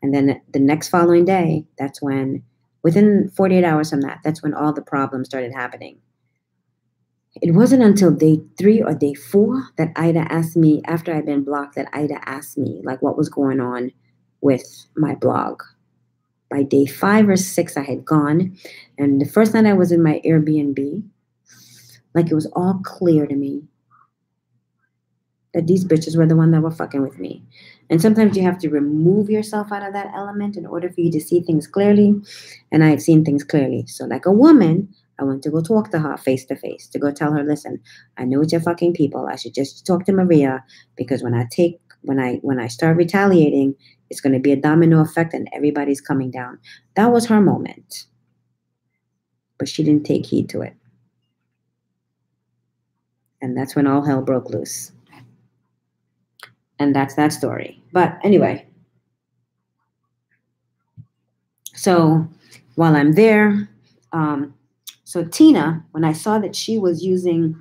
And then the next following day, that's when, within 48 hours from that, that's when all the problems started happening. It wasn't until day 3 or day 4 that Ida asked me, after I'd been blocked, that Ida asked me like what was going on with my blog. By day 5 or 6, I had gone. And the first night I was in my Airbnb, like it was all clear to me that these bitches were the one that were fucking with me. And sometimes you have to remove yourself out of that element in order for you to see things clearly. And I had seen things clearly. So like a woman, I went to go talk to her face to face, to go tell her, listen, I know it's your fucking people. I should just talk to Maria because when I start retaliating, it's going to be a domino effect and everybody's coming down. That was her moment. But she didn't take heed to it. And that's when all hell broke loose. And that's that story. But anyway, so while I'm there, so Tina, when I saw that she was using,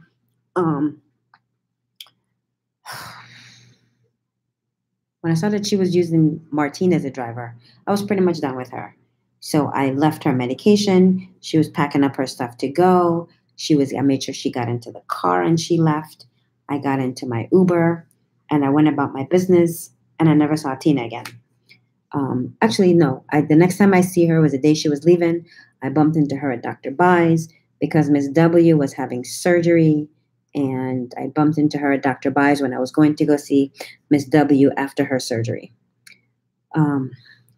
Martine as a driver, I was pretty much done with her. So I left her medication. She was packing up her stuff to go. I made sure she got into the car and she left. I got into my Uber and I went about my business and I never saw Tina again. Actually, no. The next time I see her was the day she was leaving. I bumped into her at Dr. Bai's because Miss W was having surgery. And I bumped into her at Dr. Bai's when I was going to go see Miss W after her surgery. A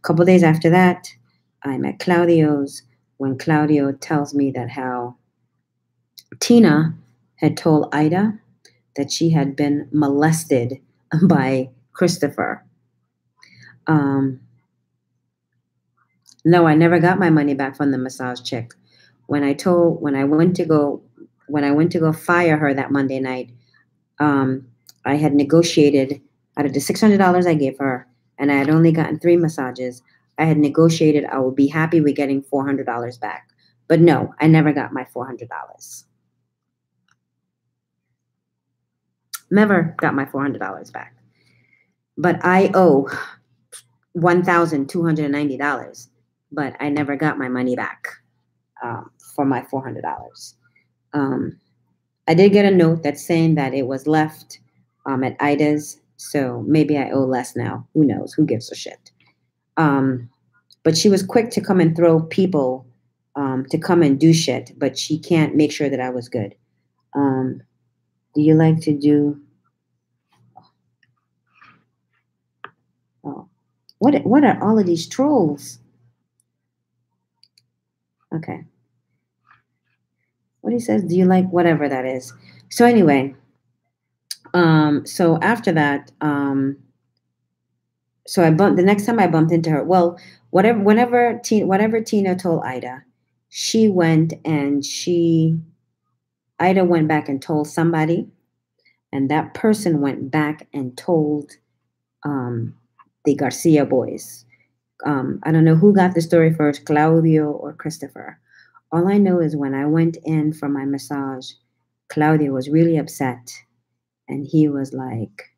couple days after that, I'm at Claudio's when Claudio tells me that how Tina had told Ida that she had been molested by Christopher. No, I never got my money back from the massage chick. When I went to go fire her that Monday night, I had negotiated out of the $600 I gave her, and I had only gotten 3 massages. I had negotiated I would be happy with getting $400 back. But no, I never got my $400. Never got my $400 back. But I owe $1,290. But I never got my money back for my $400. I did get a note that's saying that it was left at Ida's, so maybe I owe less now. Who knows? Who gives a shit? But she was quick to come and throw people to come and do shit, but she can't make sure that I was good. Do you like to do? Oh, what are all of these trolls? Okay. What he says, do you like whatever that is? So anyway, so after that, so the next time I bumped into her, well, whatever Tina told Ida, she went and Ida went back and told somebody, and that person went back and told the Garcia boys. I don't know who got the story first, Claudio or Christopher. All I know is when I went in for my massage, Claudio was really upset. And he was like,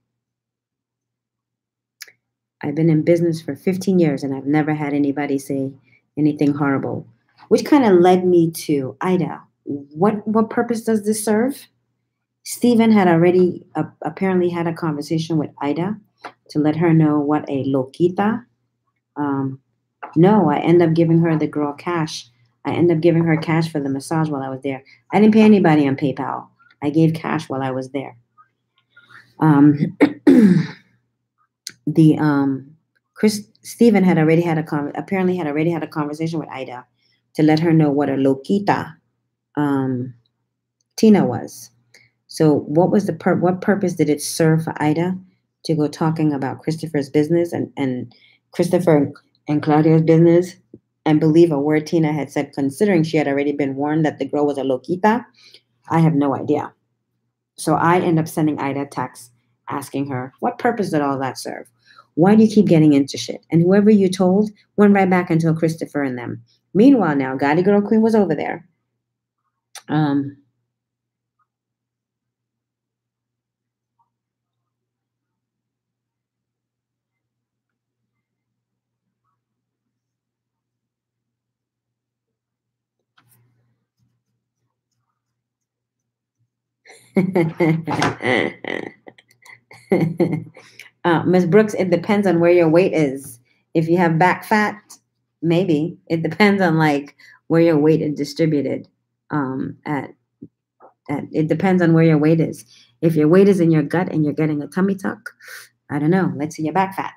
I've been in business for 15 years and I've never had anybody say anything horrible. Which kind of led me to Ida. What purpose does this serve? Stephen had already apparently had a conversation with Ida to let her know what a loquita. No, I end up giving her the girl cash. I end up giving her cash for the massage while I was there. I didn't pay anybody on PayPal. I gave cash while I was there. Um, Stephen had already had apparently had already had a conversation with Ida to let her know what a loquita Tina was. So what was what purpose did it serve for Ida to go talking about Christopher's business and Christopher and Claudia's business and believe a word Tina had said, considering she had already been warned that the girl was a loquita? I have no idea. So I end up sending Ida a text asking her, what purpose did all that serve? Why do you keep getting into shit? And whoever you told went right back and told Christopher and them. Meanwhile, now, Gotti Girl Queen was over there. Miss Brooks, it depends on where your weight is. If you have back fat, maybe. It depends on like where your weight is distributed. It depends on where your weight is. If your weight is in your gut and you're getting a tummy tuck, I don't know. Let's see your back fat.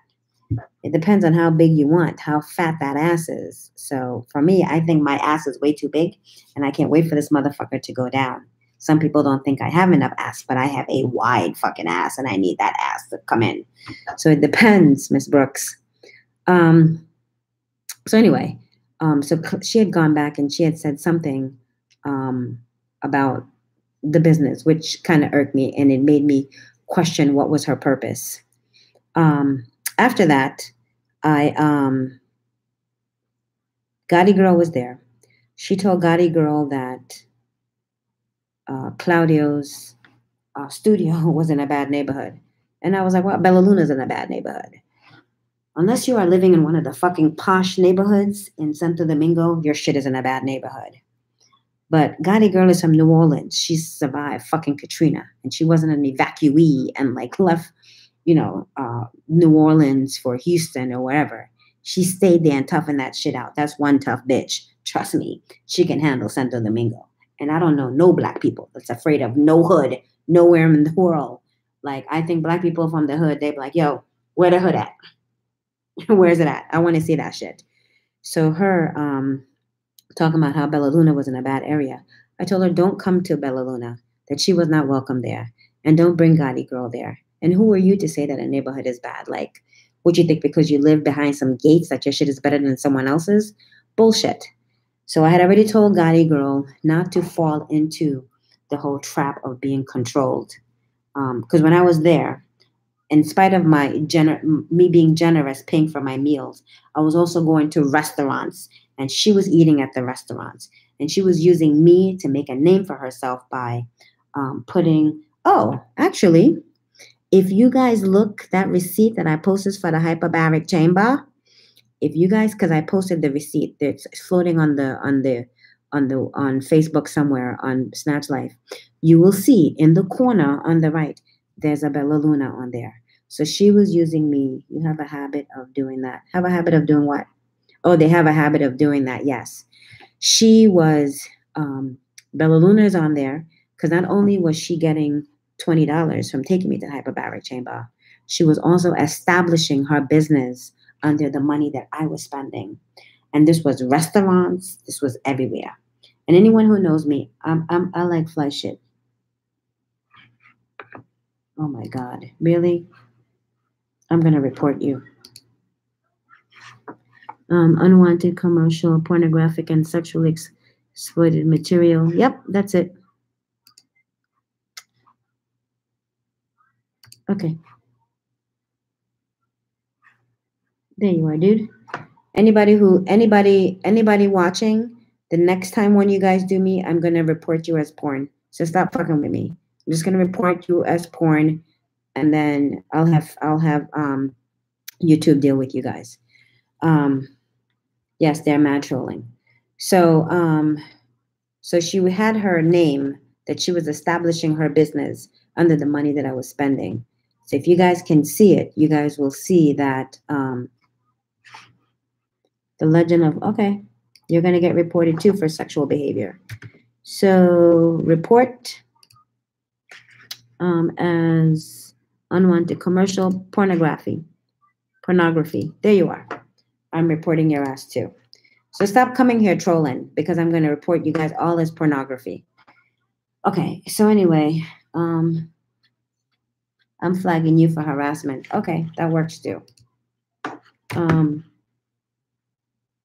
It depends on how big you want, how fat that ass is. So for me, I think my ass is way too big, and I can't wait for this motherfucker to go down. Some people don't think I have enough ass, but I have a wide fucking ass, and I need that ass to come in. So it depends, Miss Brooks. So anyway, so she had gone back and she had said something about the business, which kind of irked me, and it made me question what was her purpose. After that, Gotti Girl was there. She told Gotti Girl that Claudio's studio was in a bad neighborhood. And I was like, well, Bella Luna's in a bad neighborhood. Unless you are living in one of the fucking posh neighborhoods in Santo Domingo, your shit is in a bad neighborhood. But Gotti Girl is from New Orleans. She survived fucking Katrina. And she wasn't an evacuee and like left, New Orleans for Houston or wherever. She stayed there and toughened that shit out. That's one tough bitch. Trust me. She can handle Santo Domingo. And I don't know no black people that's afraid of no hood nowhere in the world. Like, I think black people from the hood, they be like, yo, where the hood at? Where's it at? I want to see that shit. So her talking about how Bella Luna was in a bad area. I told her, don't come to Bella Luna, that she was not welcome there. And don't bring Gotti Girl there. And who are you to say that a neighborhood is bad? Like, would you think because you live behind some gates that your shit is better than someone else's? Bullshit. So I had already told Gotti Girl not to fall into the whole trap of being controlled. Because when I was there, in spite of me being generous, paying for my meals, I was also going to restaurants, and she was eating at the restaurants. And she was using me to make a name for herself by putting, actually, if you guys look, that receipt that I posted for the hyperbaric chamber, if you guys, because I posted the receipt, it's floating on Facebook somewhere on Snatch Life, you will see in the corner on the right, there's a Bella Luna on there. So she was using me. You have a habit of doing that. Have a habit of doing what? Oh, they have a habit of doing that. Yes. She was, Bella Luna is on there because not only was she getting $20 from taking me to the hyperbaric chamber, she was also establishing her business under the money that I was spending. And this was restaurants. This was everywhere. And anyone who knows me, I like fly shit. Oh my God. Really? I'm going to report you. Unwanted commercial, pornographic, and sexually exploited material. Yep, that's it. Okay. There you are, dude. Anybody watching, the next time when you guys do me, I'm going to report you as porn. So stop fucking with me. I'm just going to report you as porn, and then I'll have YouTube deal with you guys. Yes, they're mad trolling. So so she had her name that she was establishing her business under the money that I was spending. So if you guys can see it, you guys will see that the legend of, okay, you're going to get reported too for sexual behavior. So report as unwanted commercial pornography. There you are. I'm reporting your ass too. So stop coming here trolling because I'm going to report you guys all as pornography. Okay, so anyway, I'm flagging you for harassment. Okay, that works too.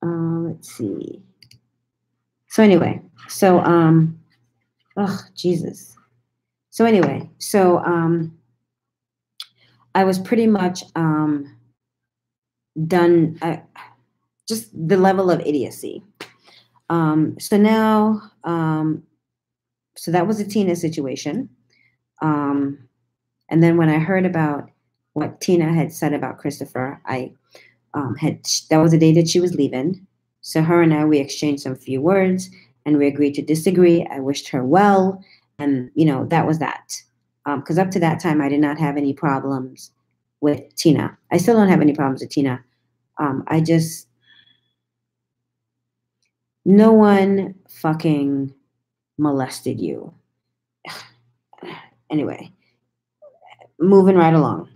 Let's see. So anyway, oh Jesus. So anyway, I was pretty much done. Just the level of idiocy. So now, so that was a Tina situation. And then when I heard about what Tina had said about Christopher, I that was the day that she was leaving. So her and I, we exchanged some few words and we agreed to disagree. I wished her well. And, that was that. Because up to that time, I did not have any problems with Tina. I still don't have any problems with Tina. No one fucking molested you. Anyway, moving right along.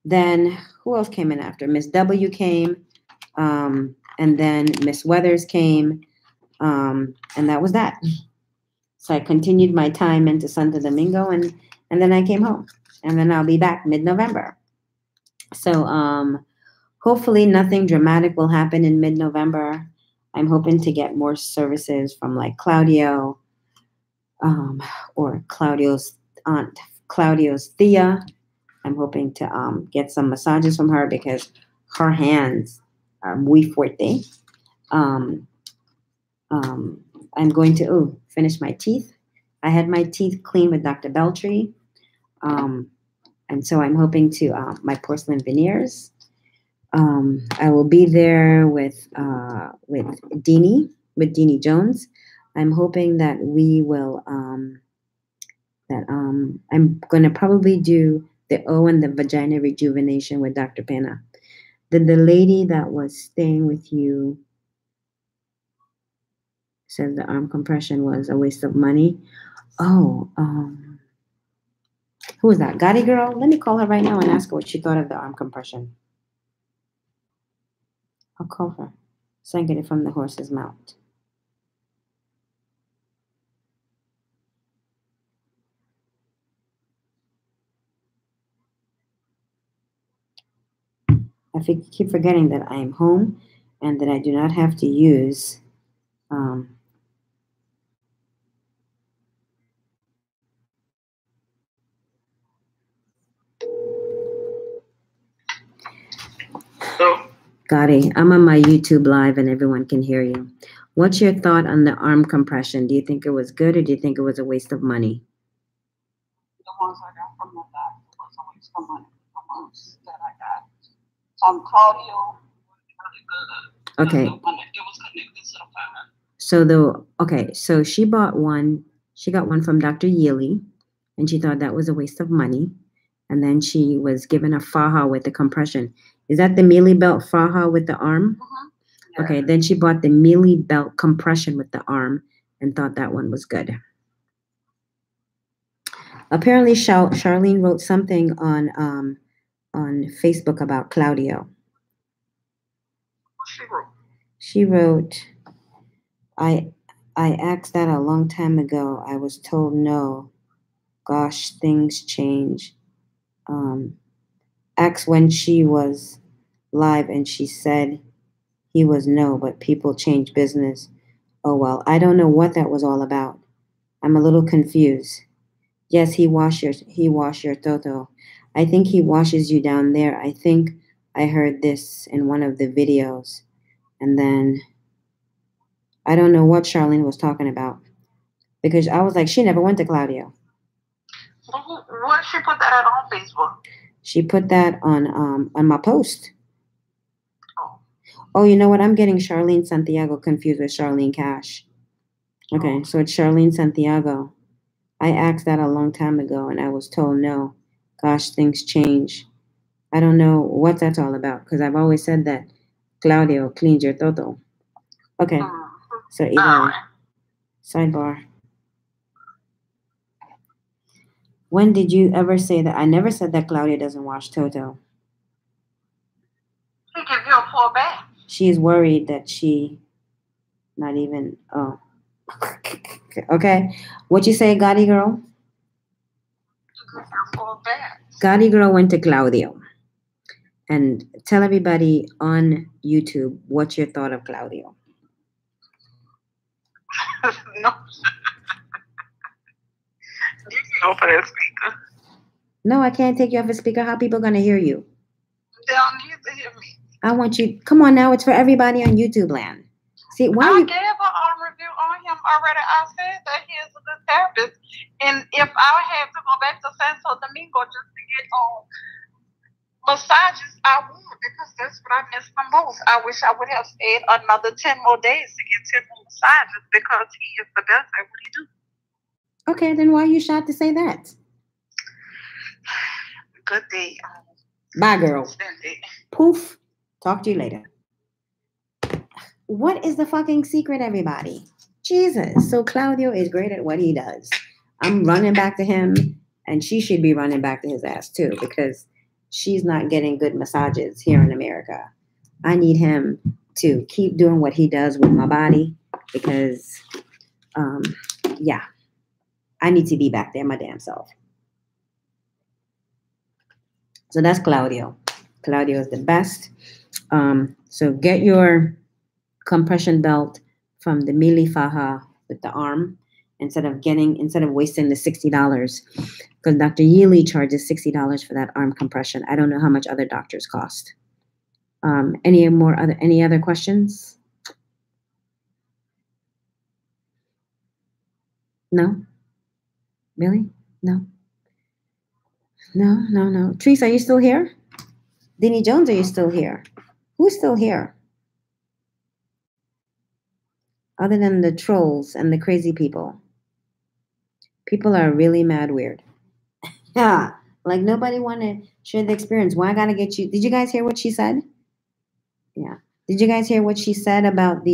Then who else came in after? Miss W came, and then Miss Weathers came, and that was that. So I continued my time into Santo Domingo, and then I came home, and then I'll be back mid-November. So hopefully nothing dramatic will happen in mid-November. I'm hoping to get more services from like Claudio, or Claudio's aunt, Claudio's Thea. I'm hoping to get some massages from her because her hands are muy fuerte. I'm going to finish my teeth. I had my teeth cleaned with Dr. Beltry. And so I'm hoping to my porcelain veneers. I will be there with Deanie Jones. I'm hoping that we will I'm going to probably do the O and the vagina rejuvenation with Dr. Pena. Did the lady that was staying with you said the arm compression was a waste of money? Oh, who is that? Gotti girl? Let me call her right now and ask her what she thought of the arm compression. I'll call her so I can get it from the horse's mouth. I keep forgetting that I am home and that I do not have to use Gotti, I'm on my YouTube live and everyone can hear you. What's your thought on the arm compression? Do you think it was good or do you think it was a waste of money? The ones I got from the back was a waste of money. The ones that I got from Claudio were really good. Okay. It was connected to the payment. So she bought one. She got one from Dr. Yealy, and she thought that was a waste of money. And then she was given a faja with the compression. Is that the mealy belt faja with the arm? Yeah. Okay, then she bought the mealy belt compression with the arm and thought that one was good. Apparently, Charlene wrote something on Facebook about Claudio. She wrote, I asked that a long time ago. I was told no. Gosh, things change. Asked when she was live and she said he was no, but people change business. Oh well, I don't know what that was all about. I'm a little confused. Yes, he wash your toto. I think he washes you down there. I think I heard this in one of the videos. And then I don't know what Charlene was talking about. Because I was like, she never went to Claudio. Where she put that on Facebook? She put that on my post. Oh, you know what? I'm getting Charlene Santiago confused with Charlene Cash. Okay, so it's Charlene Santiago. I asked that a long time ago and I was told no. Gosh, things change. I don't know what that's all about because I've always said that Claudio cleans your toto. Okay, so either sidebar. When did you ever say that? I never said that Claudia doesn't watch Toto. He give you a full bath. She is worried that she not even, oh. Okay. What you say, Gotti girl? He give you a full bath. Gotti girl went to Claudio. And tell everybody on YouTube what's your thought of Claudio. No. You can go for that speaker. No, I can't take you off a speaker. How people gonna hear you? They don't need to hear me. I want you. Come on now. It's for everybody on YouTube land. See, why I you? gave an review on him already. I said that he is a good therapist. And if I had to go back to Santo Domingo just to get massages, I would, because that's what I miss the most. I wish I would have stayed another 10 more days to get 10 more massages, because he is the best at what he do. Okay, then why are you shot to say that? Good day. Bye, girl. Cindy. Poof. Talk to you later. What is the fucking secret, everybody? Jesus. So Claudio is great at what he does. I'm running back to him, and she should be running back to his ass too, because she's not getting good massages here in America. I need him to keep doing what he does with my body, because, yeah, I need to be back there my damn self. So that's Claudio. Claudio is the best. So get your compression belt from the Mili Faja with the arm instead of wasting the $60, because Dr. Yealy charges $60 for that arm compression. I don't know how much other doctors cost. Any other questions? No? Really? No? No. Treese, are you still here? Denny Jones, are you still here? Who's still here? Other than the trolls and the crazy people. People are really mad weird. Yeah. Like nobody want to share the experience. Why I gotta get you? Did you guys hear what she said? Yeah. Did you guys hear what she said about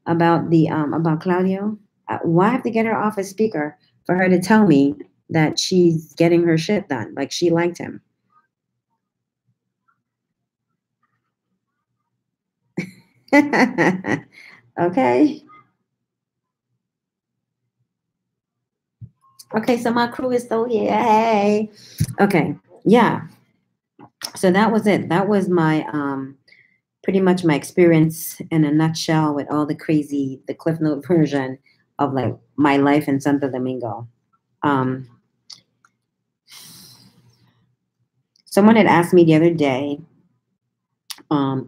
about Claudio? Why I have to get her off a speaker for her to tell me that she's getting her shit done? Like she liked him. Okay. Okay, so my crew is still here. Hey. Okay. Yeah. So that was it. That was my pretty much my experience in a nutshell, with all the Cliff Note version of like my life in Santo Domingo. Someone had asked me the other day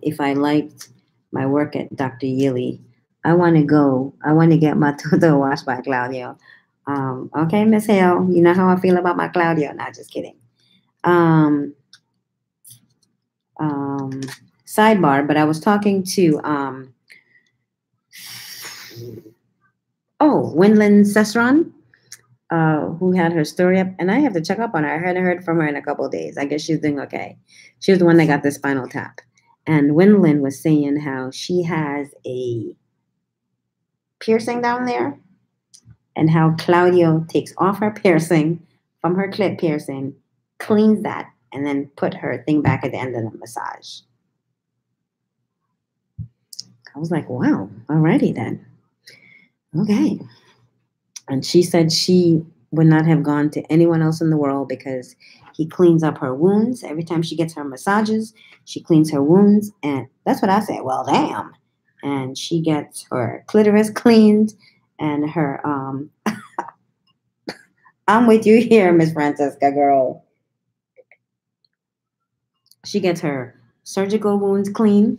if I liked my work at Dr. Yealy. I want to get my Toto washed by Claudio. Okay, Miss Hale, you know how I feel about my Claudio. Not just kidding. Sidebar, but I was talking to Winland Cesron, who had her story up, and I have to check up on her. I hadn't heard from her in a couple of days. I guess she's doing okay. She was the one that got the spinal tap. And Winland was saying how she has a piercing down there, and how Claudio takes off her piercing from her clit piercing, cleans that, and then put her thing back at the end of the massage. I was like, wow, alrighty then. Okay. And she said she would not have gone to anyone else in the world, because he cleans up her wounds. Every time she gets her massages, she cleans her wounds. And that's what I said. Well, damn. And she gets her clitoris cleaned, and her, I'm with you here, Miss Francesca, girl. She gets her surgical wounds clean.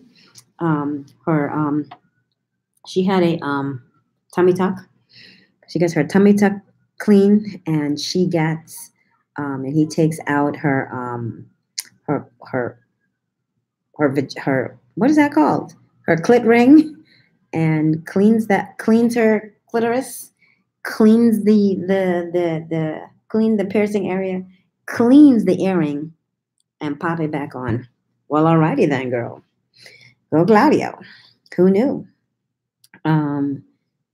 She had a tummy tuck. She gets her tummy tuck clean, and she gets, and he takes out her what is that called? Her clit ring, and cleans her clitoris, cleans the piercing area, cleans the earring, and pop it back on. Well, alrighty then, girl. Go Claudio. Who knew?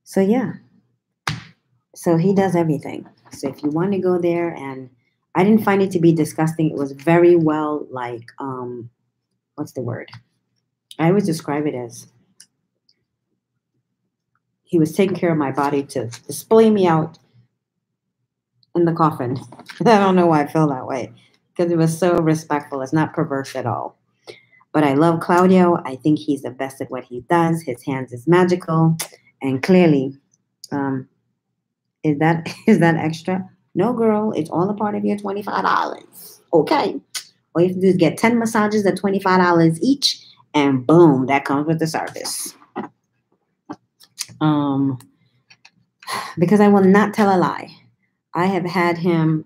So yeah. So he does everything. So if you want to go there, and I didn't find it to be disgusting. It was very well, like, what's the word? I always describe it as he was taking care of my body to display me out in the coffin. I don't know why I feel that way, because it was so respectful. It's not perverse at all. But I love Claudio. I think he's the best at what he does. His hands is magical, and clearly, is that extra? No, girl. It's all a part of your $25. Okay. All you have to do is get 10 massages at $25 each, and boom, that comes with the service. Because I will not tell a lie. I have had him,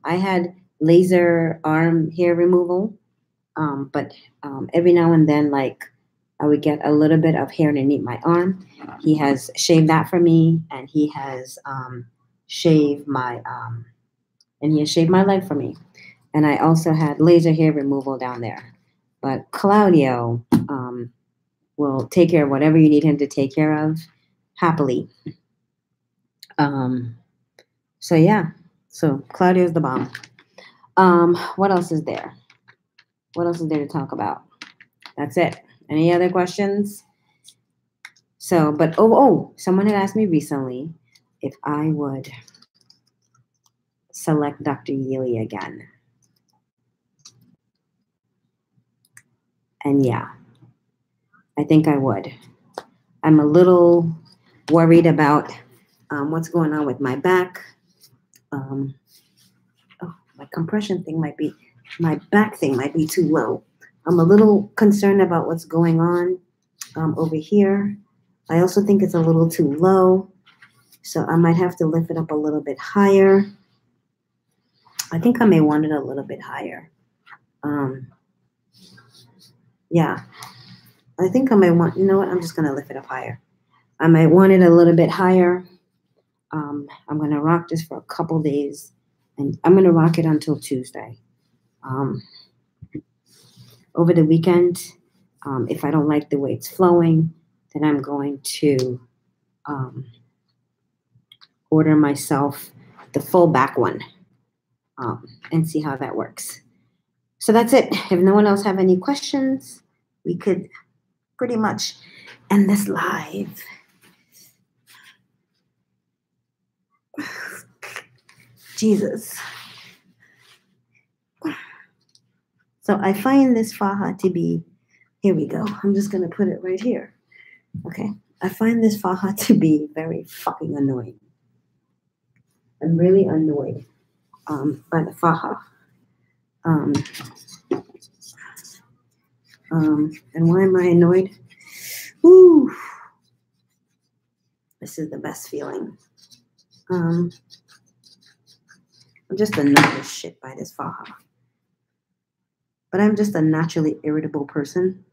I had laser arm hair removal, but every now and then, like, I would get a little bit of hair underneath my arm. He has shaved that for me, and he has shaved my leg for me. And I also had laser hair removal down there. But Claudio will take care of whatever you need him to take care of happily. So yeah, so Claudio's the bomb. What else is there? What else is there to talk about? That's it. Any other questions? So, but someone had asked me recently if I would select Dr. Yealy again. And yeah, I think I would. I'm a little worried about what's going on with my back. My compression thing my back thing might be too low. I'm a little concerned about what's going on over here. I also think it's a little too low, so I might have to lift it up a little bit higher. I think I may want it a little bit higher. Yeah, I think I might want, you know what, I'm just going to lift it up higher. I might want it a little bit higher. I'm going to rock this for a couple days, and I'm going to rock it until Tuesday. Over the weekend, if I don't like the way it's flowing, then I'm going to order myself the full back one and see how that works. So that's it. If no one else have any questions, we could pretty much end this live. Jesus. So I find this faja to be, here we go. I'm just going to put it right here. Okay. I find this faja to be very fucking annoying. I'm really annoyed by the faja. And why am I annoyed? Woo! This is the best feeling. I'm just annoyed as shit by this faja. But I'm just a naturally irritable person.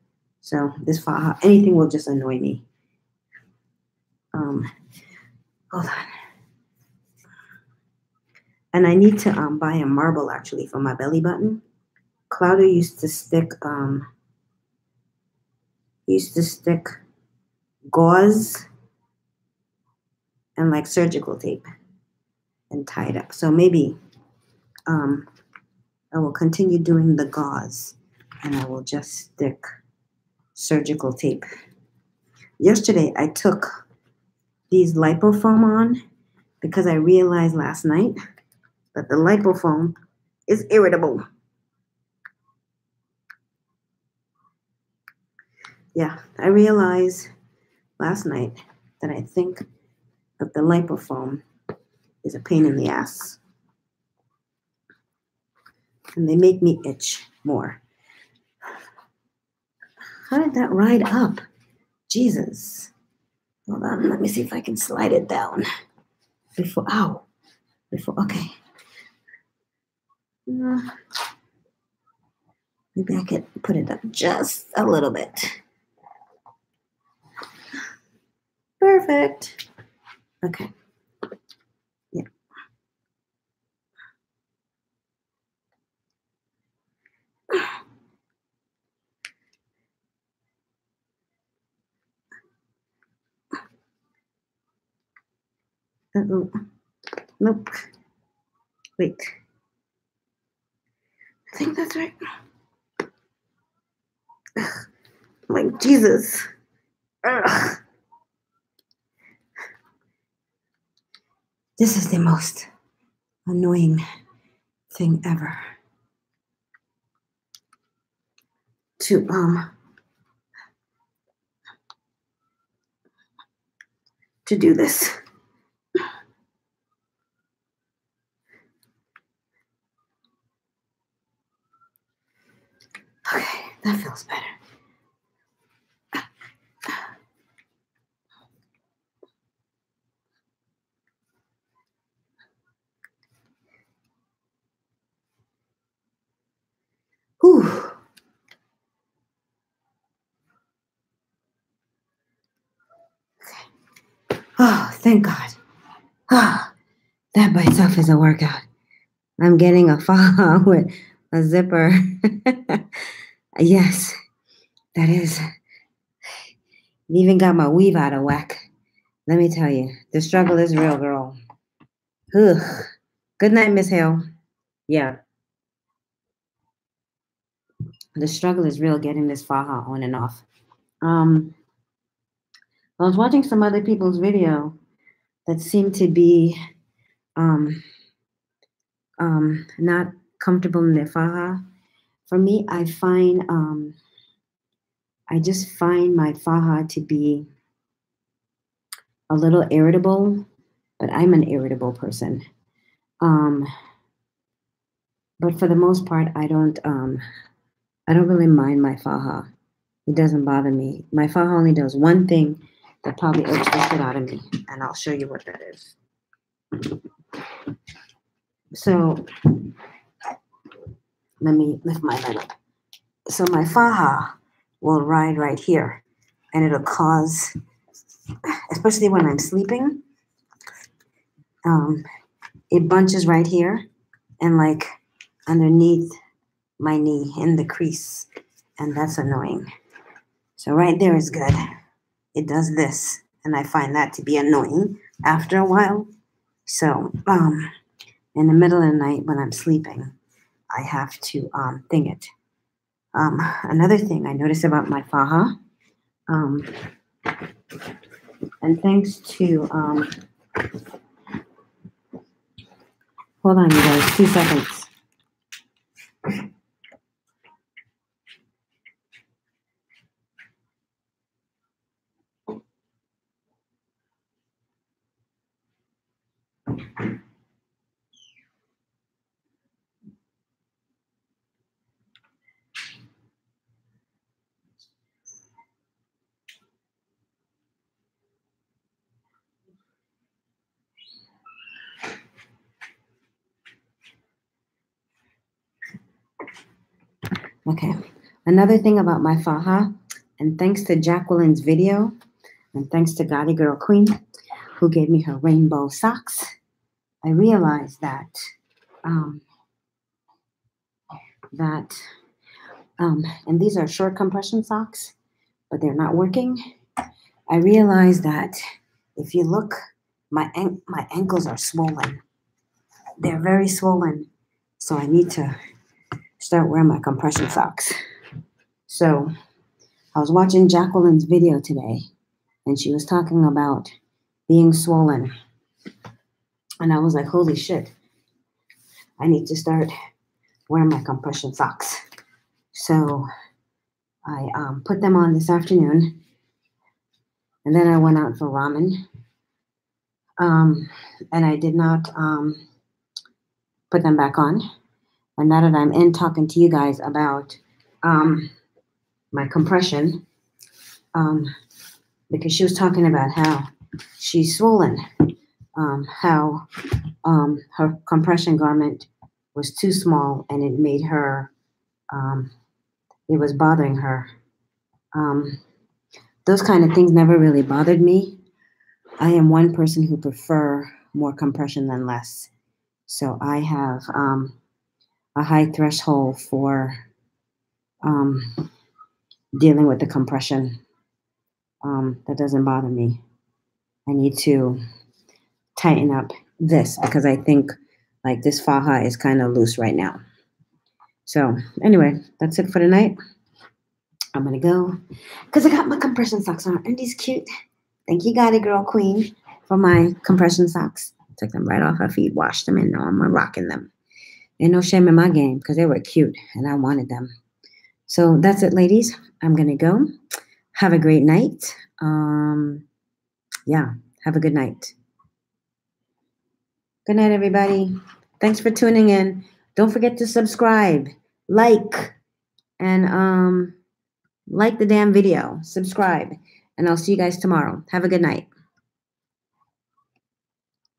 So this faja, anything will just annoy me. Hold on. And I need to buy a marble actually for my belly button. Claudia used to stick gauze and like surgical tape and tie it up. So maybe I will continue doing the gauze, and I will just stick surgical tape. Yesterday I took these lipofoam on because I realized last night that the lipofoam is irritable. Yeah, I realized last night that I think that the lipofoam is a pain in the ass. And they make me itch more. How did that ride up? Jesus. Hold on, let me see if I can slide it down. Before, okay. Maybe I could put it up just a little bit. Perfect. Okay. Yeah. Uh-oh. Nope. Wait. I think that's right. Ugh. Like, Jesus. Ugh. This is the most annoying thing ever. To do this. Okay, that feels better. Whew. Oh, thank God. Ah, that by itself is a workout. I'm getting a faja with a zipper. Yes, that is. It even got my weave out of whack. Let me tell you, the struggle is real, girl. Ugh. Good night, Miss Hale. Yeah. The struggle is real getting this faja on and off. I was watching some other people's video that seemed to be not comfortable in their faja. For me, I just find my faja to be a little irritable, but I'm an irritable person. But for the most part, I don't really mind my faja. It doesn't bother me. My faja only does one thing that probably irks the shit out of me, and I'll show you what that is. So let me lift my leg up. So my faja will ride right here, and it'll cause, especially when I'm sleeping, it bunches right here and like underneath my knee in the crease, and that's annoying. So right there is good. It does this, and I find that to be annoying after a while. So in the middle of the night when I'm sleeping, I have to thing it. Another thing I notice about my faja, and thanks to, hold on, you guys, 2 seconds. Okay, another thing about my faja, and thanks to Jacqueline's video, and thanks to Gotti Girl Queen, who gave me her rainbow socks, I realized that, and these are short compression socks, but they're not working. I realized that if you look, my ankles are swollen. They're very swollen, so I need to start wearing my compression socks. So I was watching Jacqueline's video today, and she was talking about being swollen. And I was like, holy shit, I need to start wearing my compression socks. So I put them on this afternoon, and then I went out for ramen. And I did not put them back on. And now that I'm in talking to you guys about my compression, because she was talking about how she's swollen, how her compression garment was too small and it made her, it was bothering her. Those kind of things never really bothered me. I am one person who prefer more compression than less. So I have a high threshold for dealing with the compression. That doesn't bother me. I need to tighten up this because I think Like this faja is kind of loose right now. So anyway, that's it for the night. I'm gonna go because I got my compression socks on. Aren't these cute? Thank you, got it, girl queen, for my compression socks. Took them right off her feet, washed them, and now I'm rocking them. Ain't no shame in my game because they were cute and I wanted them. So that's it, ladies. I'm gonna go. Have a great night. Yeah, have a good night. Good night, everybody. Thanks for tuning in. Don't forget to subscribe, like, and like the damn video. Subscribe, and I'll see you guys tomorrow. Have a good night.